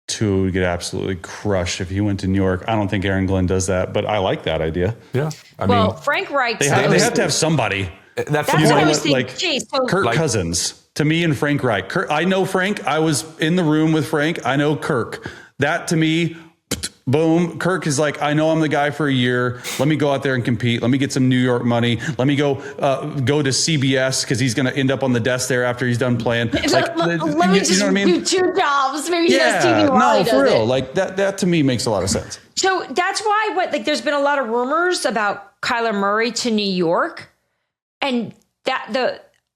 Tua would get absolutely crushed if he went to New York. I don't think Aaron Glenn does that, but I like that idea. Yeah. I mean, Frank Reich. They have to have somebody. That's what I was thinking. Kirk Cousins, to me, and Frank Reich. I know Frank. I was in the room with Frank. I know Kirk. That to me, boom. Kirk is I know I'm the guy for a year. Let me go out there and compete. Let me get some New York money. Let me go to CBS because he's going to end up on the desk there after he's done playing. Let me just do 2 jobs. Maybe he does TV while he does for real. That to me makes a lot of sense. So that's why there's been a lot of rumors about Kyler Murray to New York. And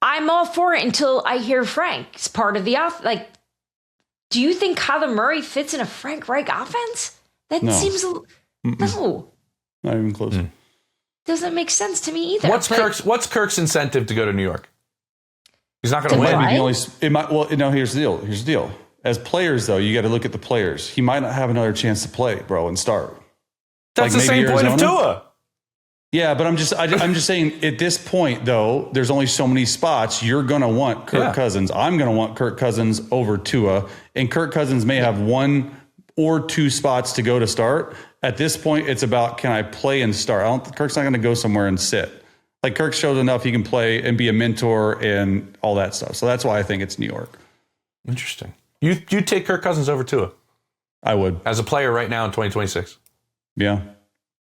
I'm all for it until I hear Frank. It's part of the do you think Kyler Murray fits in a Frank Reich offense? That seems no. Not even close. Doesn't make sense to me either. What's Kirk's incentive to go to New York? He's not going to win. Here's the deal. As players, though, you got to look at the players. He might not have another chance to play, bro, and start. That's the same point of Tua. Yeah, but I'm just saying at this point, though, there's only so many spots. You're going to want Kirk Cousins. I'm going to want Kirk Cousins over Tua. And Kirk Cousins may have 1 or 2 spots to go to start. At this point, it's about, can I play and start? Kirk's not going to go somewhere and sit. Kirk showed enough he can play and be a mentor and all that stuff. So that's why I think it's New York. Interesting. You take Kirk Cousins over Tua? I would. As a player right now in 2026? Yeah.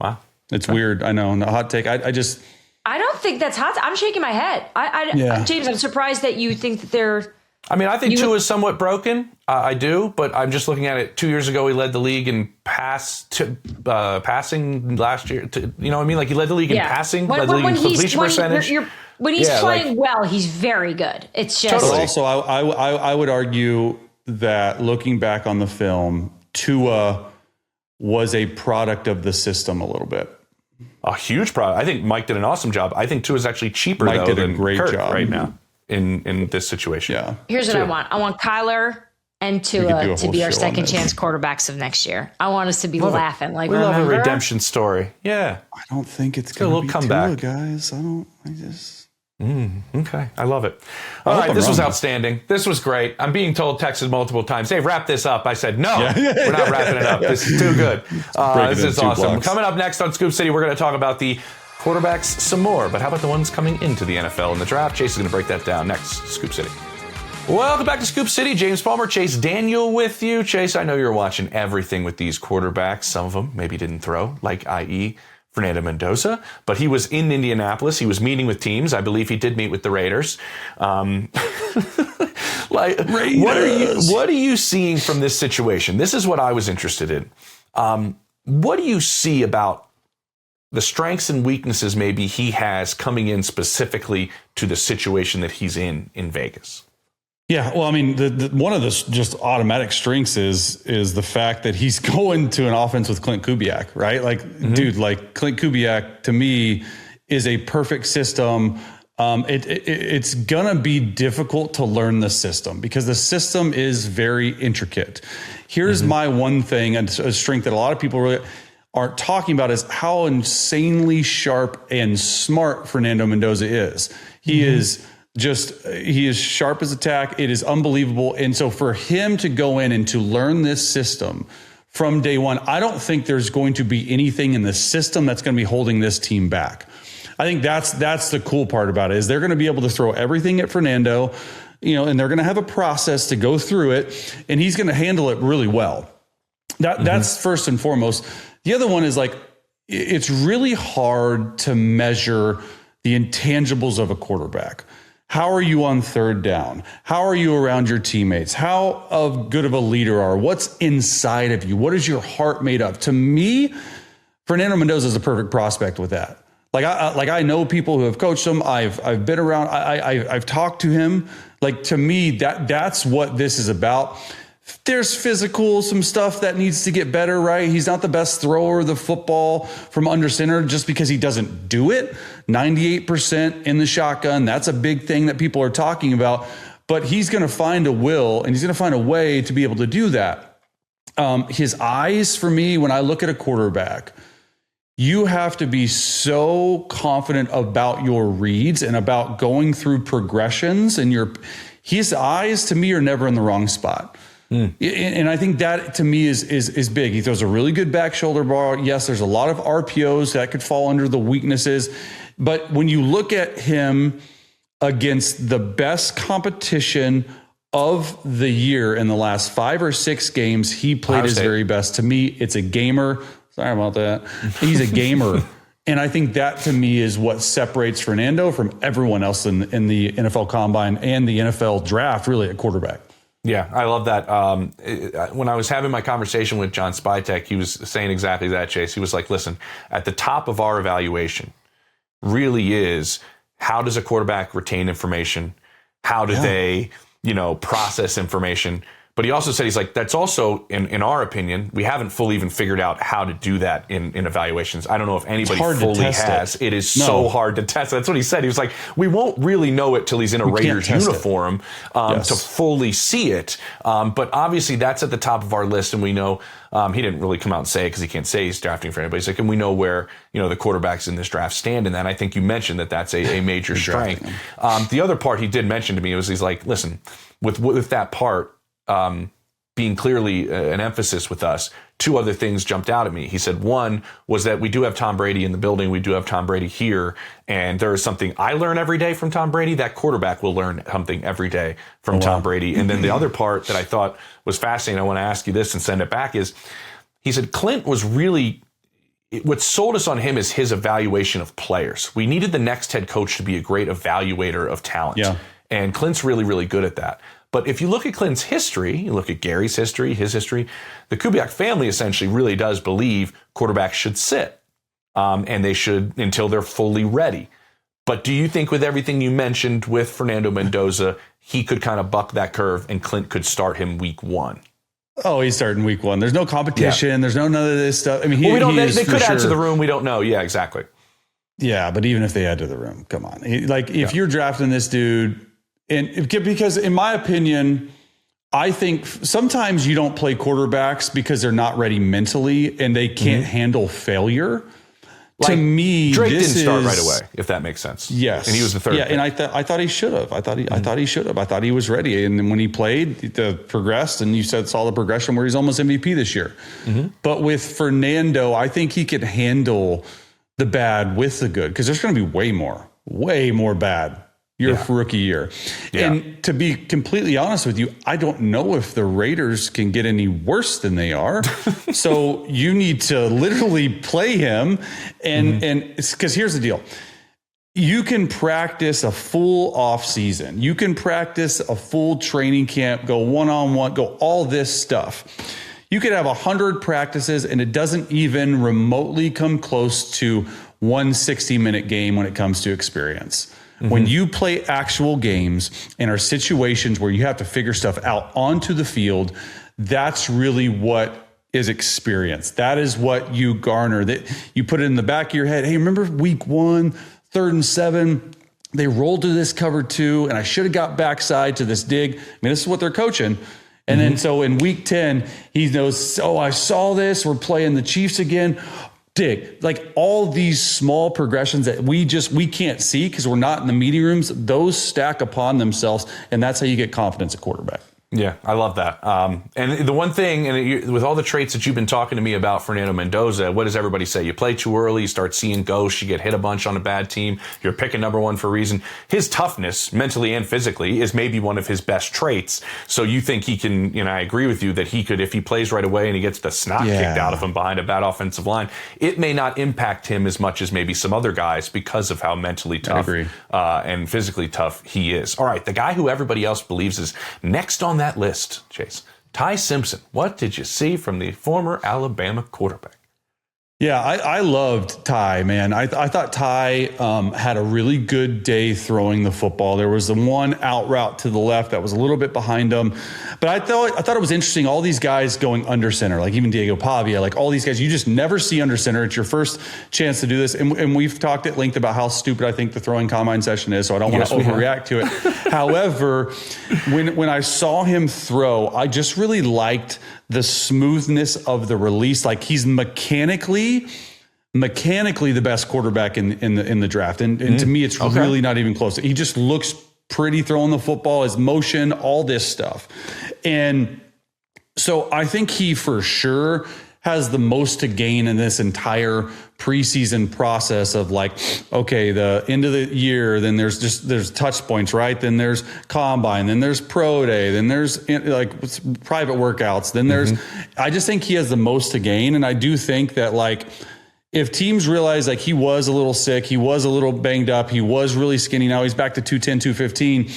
Wow. It's weird. I know. No, hot take. I don't think that's hot. I'm shaking my head. James, I'm surprised that you think that they're. I think Tua is somewhat broken. I do, but I'm just looking at it. 2 years ago, he led the league in passing last year. He led the league in passing, led the league in completion percentage. When he's playing well, he's very good. It's just. Totally. Also, I would argue that looking back on the film, Tua was a product of the system a little bit. A huge product. I think Mike did an awesome job. I think Tua is actually cheaper Mike did than a great Kirk job right now in this situation. Yeah. Here's what I want. I want Kyler and Tua to be our second chance quarterbacks of next year. I want us to be laughing. We love a redemption story. Yeah. I don't think it's going to be comeback, Tua, guys. Okay, I love it. All right, this was outstanding. This was great. I'm being told, texted multiple times, hey, wrap this up. I said, no, we're not wrapping it up. This is too good. This is awesome. Blocks. Coming up next on Scoop City, we're going to talk about the quarterbacks some more, but how about the ones coming into the NFL in the draft? Chase is going to break that down next. Scoop City. Welcome back to Scoop City. James Palmer, Chase Daniel with you. Chase, I know you're watching everything with these quarterbacks. Some of them maybe didn't throw, like i.e. Fernando Mendoza, but he was in Indianapolis. He was meeting with teams. I believe he did meet with the Raiders. Raiders. What are you seeing from this situation? This is what I was interested in. What do you see about the strengths and weaknesses maybe he has coming in specifically to the situation that he's in Vegas? Yeah, well, I mean, one of the just automatic strengths is the fact that he's going to an offense with Clint Kubiak, right? Like, dude, like Clint Kubiak to me is a perfect system. It's gonna be difficult to learn the system because the system is very intricate. Here's my one thing, and a strength that a lot of people really aren't talking about is how insanely sharp and smart Fernando Mendoza is. He is sharp as a tack. It is unbelievable. And so for him to go in and to learn this system from day one, I don't think there's going to be anything in the system that's going to be holding this team back. I think that's the cool part about it is they're going to be able to throw everything at Fernando, and they're going to have a process to go through it, and he's going to handle it really well. That's first and foremost. The other one is like, it's really hard to measure the intangibles of a quarterback. How are you on third down? How are you around your teammates? How good of a leader are? What's inside of you? What is your heart made of? To me, Fernando Mendoza is a perfect prospect with that. Like I know people who have coached him. I've been around. I've talked to him. Like to me, that's what this is about. There's some stuff that needs to get better, right? He's not the best thrower of the football from under center just because he doesn't do it. 98% in the shotgun. That's a big thing that people are talking about. But he's going to find a will and he's going to find a way to be able to do that. His eyes, for me, when I look at a quarterback, you have to be so confident about your reads and about going through progressions, and his eyes to me are never in the wrong spot. And I think that to me is big. He throws a really good back shoulder ball. Yes, there's a lot of RPOs that could fall under the weaknesses. But when you look at him against the best competition of the year in the last 5 or 6 games, he played his very best. To me, it's a gamer. Sorry about that. He's a gamer. And I think that to me is what separates Fernando from everyone else in the NFL Combine and the NFL Draft, really, at quarterback. Yeah, I love that. When I was having my conversation with John Spytek, he was saying exactly that, Chase. He was like, listen, at the top of our evaluation really is how does a quarterback retain information? How do they, process information? But he also said, he's like, that's also, in our opinion, we haven't fully even figured out how to do that in evaluations. I don't know if anybody fully has. It is so hard to test. That's what he said. He was like, we won't really know it till he's in a Raiders uniform to fully see it. But obviously that's at the top of our list. And we know, he didn't really come out and say it because he can't say he's drafting for anybody. He's like, and we know where, the quarterbacks in this draft stand in that. And I think you mentioned that that's a major strength. The other part he did mention to me was he's like, listen, with that part, being clearly an emphasis with us, 2 other things jumped out at me. He said, one was that we do have Tom Brady in the building. We do have Tom Brady here. And there is something I learn every day from Tom Brady. That quarterback will learn something every day from Tom Brady. And then the other part that I thought was fascinating, I want to ask you this and send it back, is he said Clint was really, what sold us on him is his evaluation of players. We needed the next head coach to be a great evaluator of talent. Yeah. And Clint's really, really good at that. But if you look at Clint's history, you look at Gary's history, his history, the Kubiak family essentially really does believe quarterbacks should sit. And they should until they're fully ready. But do you think with everything you mentioned with Fernando Mendoza, he could kind of buck that curve and Clint could start him week 1? Oh, he's starting week 1. There's no competition. Yeah. There's none of this stuff. I mean, they could add to the room. We don't know. Yeah, exactly. Yeah, but even if they add to the room, come on. If you're drafting this dude, because in my opinion, I think sometimes you don't play quarterbacks because they're not ready mentally and they can't handle failure. to me, Drake didn't start right away, if that makes sense. Yes, and he was the third. Yeah, and I thought he should have. I thought he should have. I thought he was ready, and then when he played, the progressed, and you saw the progression where he's almost MVP this year. But with Fernando, I think he could handle the bad with the good, because there's going to be way more bad your rookie year. Yeah. And to be completely honest with you, I don't know if the Raiders can get any worse than they are. So you need to literally play him. And because here's the deal. You can practice a full off season. You can practice a full training camp, go one-on-one, go all this stuff. You could have 100 practices and it doesn't even remotely come close to 1 60-minute game when it comes to experience. When you play actual games and are situations where you have to figure stuff out onto the field, that's really what is experience. That is what you garner. That you put it in the back of your head. Hey, remember week 1, 3rd and 7, they rolled to this cover 2, and I should have got backside to this dig. I mean, this is what they're coaching. And then so in week 10, he knows, oh, I saw this. We're playing the Chiefs again. Dig. Like all these small progressions that we can't see because we're not in the meeting rooms, those stack upon themselves, and that's how you get confidence at quarterback. Yeah, I love that. And the one thing, and with all the traits that you've been talking to me about Fernando Mendoza, what does everybody say? You play too early, you start seeing ghosts, you get hit a bunch on a bad team, you're picking number 1 for a reason. His toughness, mentally and physically, is maybe one of his best traits. So you think he can, I agree with you that he could, if he plays right away and he gets the snot kicked out of him behind a bad offensive line, it may not impact him as much as maybe some other guys because of how mentally tough and physically tough he is. All right, the guy who everybody else believes is next on that list, Chase, Ty Simpson. What did you see from the former Alabama quarterback? Yeah, I loved Ty, man. I thought Ty had a really good day throwing the football. There was the one out route to the left that was a little bit behind him. But I thought it was interesting, all these guys going under center, like even Diego Pavia, like all these guys, you just never see under center. It's your first chance to do this. And we've talked at length about how stupid I think the throwing combine session is, so I don't want to overreact to it. However, when I saw him throw, I just really liked the smoothness of the release. Like he's mechanically the best quarterback in the draft. And to me, it's really not even close. He just looks pretty throwing the football, his motion, all this stuff. And so I think he for sure has the most to gain in this entire preseason process of like, okay, the end of the year, then there's touch points, right? Then there's combine, then there's pro day, then there's like private workouts, then there's, I just think he has the most to gain. And I do think that like, if teams realize like he was a little sick, he was a little banged up, he was really skinny, now he's back to 210, 215,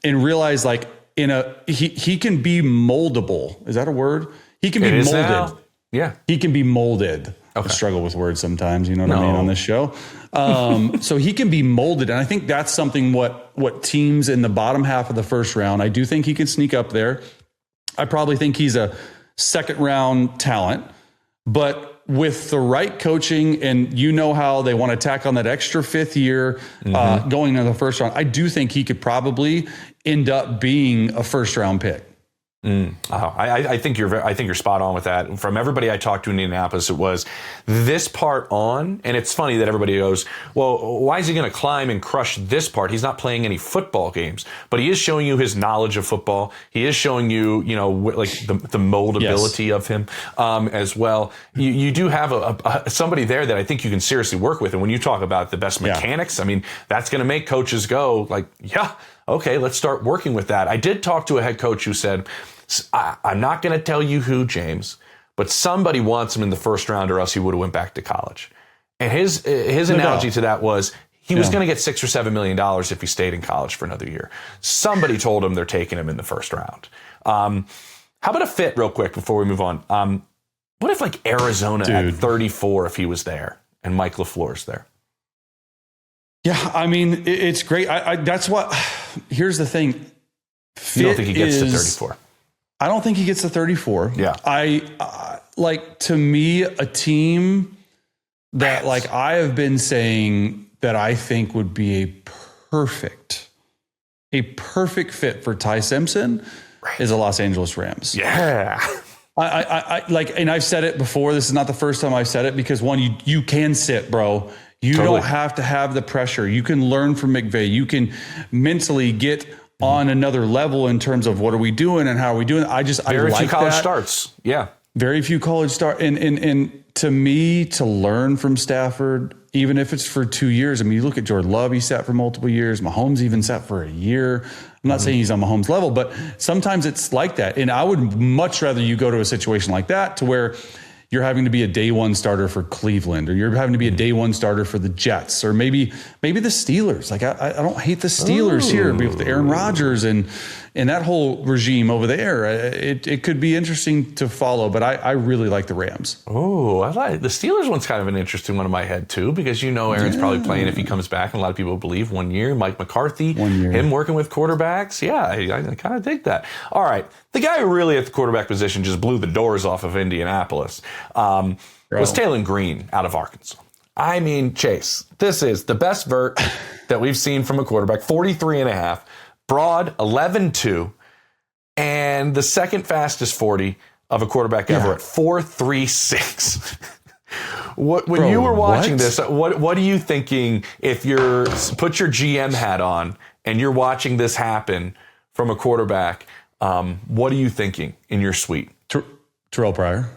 and realize like he can be moldable. Is that a word? He can be molded. Now. Yeah. He can be molded. Okay. I struggle with words sometimes, you know what I mean, on this show. So he can be molded. And I think that's something what teams in the bottom half of the first round, I do think he can sneak up there. I probably think he's a second round talent, but with the right coaching and how they want to tack on that extra 5th year going into the first round, I do think he could probably end up being a first round pick. I think you're spot on with that. From everybody I talked to in Indianapolis, it was this part on, and it's funny that everybody goes, well, why is he going to climb and crush this part? He's not playing any football games, but he is showing you his knowledge of football. He is showing you, like the moldability of him as well. You do have somebody there that I think you can seriously work with. And when you talk about the best mechanics, I mean, that's going to make coaches go like, yeah, okay, let's start working with that. I did talk to a head coach who said, I'm not going to tell you who, James, but somebody wants him in the first round or else he would have went back to college. And his analogy to that was he was going to get $6 or $7 million if he stayed in college for another year. Somebody told him they're taking him in the first round. How about a fit real quick before we move on? What if like Arizona at 34 if he was there and Mike LaFleur's there? Yeah, I mean, it's great. That's what, here's the thing. You don't think he gets to 34? I don't think he gets to 34. Yeah. To me, a team that like I have been saying that I think would be a perfect fit for Ty Simpson is the Los Angeles Rams. Yeah. I like, and I've said it before. This is not the first time I've said it because one, you can sit, bro. You don't have to have the pressure. You can learn from McVay. You can mentally get on another level in terms of what are we doing and how are we doing. Very few college starts. Yeah. Very few college start. And to me, to learn from Stafford, even if it's for 2 years, I mean, you look at Jordan Love, he sat for multiple years. Mahomes even sat for a year. I'm not saying he's on Mahomes' level, but sometimes it's like that. And I would much rather you go to a situation like that to where you're having to be a day one starter for Cleveland, or you're having to be a day one starter for the Jets, or maybe the Steelers. Like I don't hate the Steelers here with Aaron Rodgers and that whole regime over there. It could be interesting to follow, but I really like the Rams. Oh, I like the Steelers one's kind of an interesting one in my head too, because Aaron's probably playing if he comes back, and a lot of people believe 1 year. Mike McCarthy, 1 year. Him working with quarterbacks. Yeah, I kind of dig that. All right, the guy who really at the quarterback position just blew the doors off of Indianapolis was Taylen Green out of Arkansas. I mean, Chase, this is the best vert that we've seen from a quarterback, 43.5. Broad, 11.2, and the second fastest 40 of a quarterback ever at 4.36. When you were watching this, what are you thinking if you're put your GM hat on and you're watching this happen from a quarterback? What are you thinking in your suite? Terrell Pryor.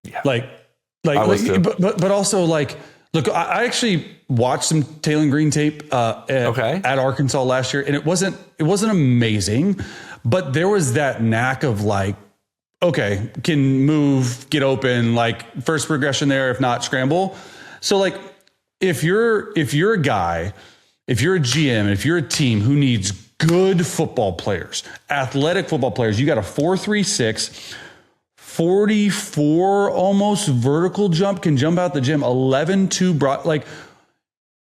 Yeah. But also like, look, I actually watched some Taylen Green tape at Arkansas last year, and it wasn't amazing, but there was that knack of like, okay, can move, get open, like first progression there, if not scramble. So like, if you're a guy, if you're a GM, if you're a team who needs good football players, athletic football players, you got a 4.36. 44 almost vertical jump, can jump out the gym, 11.2 broad. Like,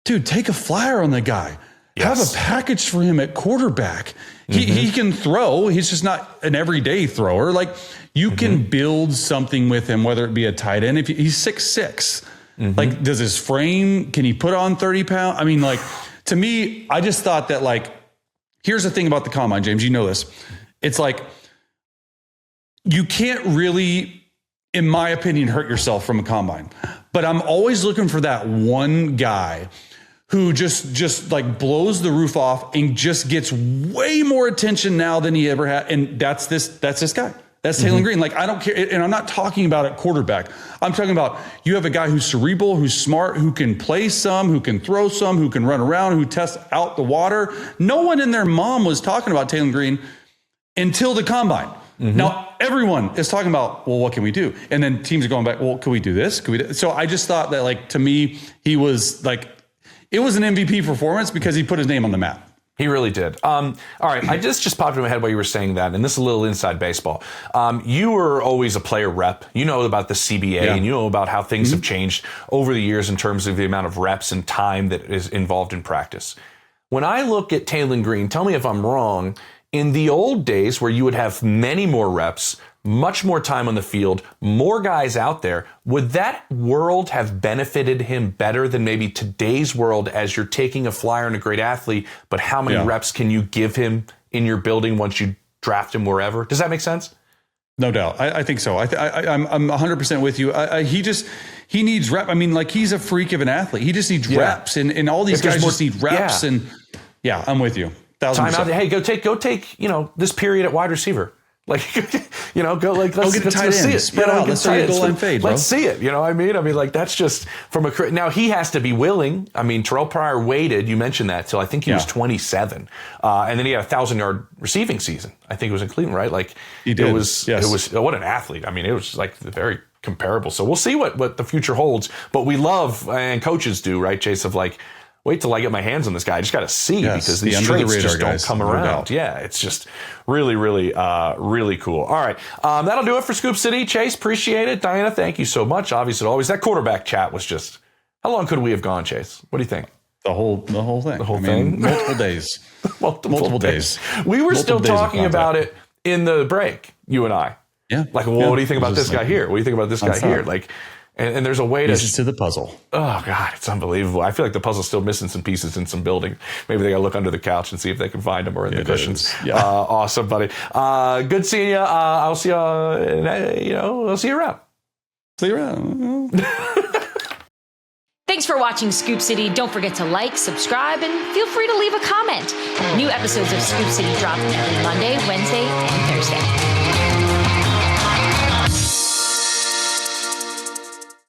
dude, take a flyer on the guy. Yes. Have a package for him at quarterback. He can throw. He's just not an everyday thrower. Like, you can build something with him, whether it be a tight end. If he's 6'6", like, does his frame, can he put on 30 pounds? I mean, like, to me, I just thought that, like, here's the thing about the combine, James, you know this. It's like, you can't really, in my opinion, hurt yourself from a combine. But I'm always looking for that one guy who just like blows the roof off and just gets way more attention now than he ever had. And that's this guy. That's Taylen Green. Like, I don't care. And I'm not talking about at quarterback. I'm talking about you have a guy who's cerebral, who's smart, who can play some, who can throw some, who can run around, who tests out the water. No one in their mom was talking about Taylen Green until the combine. Now, everyone is talking about, well, what can we do? And then teams are going back, well, can we do this? Can we do? So I just thought that, like, to me, he was like, it was an MVP performance because he put his name on the map. He really did. All right, I just popped in my head while you were saying that, and this is a little inside baseball. You were always a player rep. You know about the CBA, and you know about how things have changed over the years in terms of the amount of reps and time that is involved in practice. When I look at Taylen Green, tell me if I'm wrong, in the old days where you would have many more reps, much more time on the field, more guys out there, would that world have benefited him better than maybe today's world as you're taking a flyer on a great athlete, but how many reps can you give him in your building once you draft him wherever? Does that make sense? No doubt. I think so. I'm 100% with you. He needs rep. I mean, like, he's a freak of an athlete. He just needs reps, and all these guys just need reps. And I'm with you. Time out. Hey, go take, this period at wide receiver. Like, go like, let's get a tight end. Spread out. Let's see a goal line fade, bro. Let's see it. You know what I mean? I mean, like, that's just from now he has to be willing. I mean, Terrell Pryor waited, you mentioned that, till I think he was 27. And then he had a 1,000-yard receiving season. I think it was in Cleveland, right? Like, he did. It was what an athlete. I mean, it was like very comparable. So we'll see what the future holds. But we love, and coaches do, right, Chase, of like, wait till I get my hands on this guy. I just got to see because these traits just don't come around. Yeah, it's just really, really, really cool. All right, that'll do it for Scoop City. Chase, appreciate it. Dianna, thank you so much. Obviously, always that quarterback chat was just. How long could we have gone, Chase? What do you think? The whole thing. The whole thing. Multiple days. multiple days. We were still talking about it in the break. You and I. Yeah. Like, well, what do you think about this guy here? What do you think about this guy here? Like. And there's a way to the puzzle. Oh, God, it's unbelievable. I feel like the puzzle's still missing some pieces in some building. Maybe they got to look under the couch and see if they can find them or in the cushions. Yeah. Awesome, buddy. Good seeing you. I'll see you, I'll see you around. See you around. Thanks for watching Scoop City. Don't forget to like, subscribe, and feel free to leave a comment. New episodes of Scoop City drop every Monday, Wednesday, and Thursday.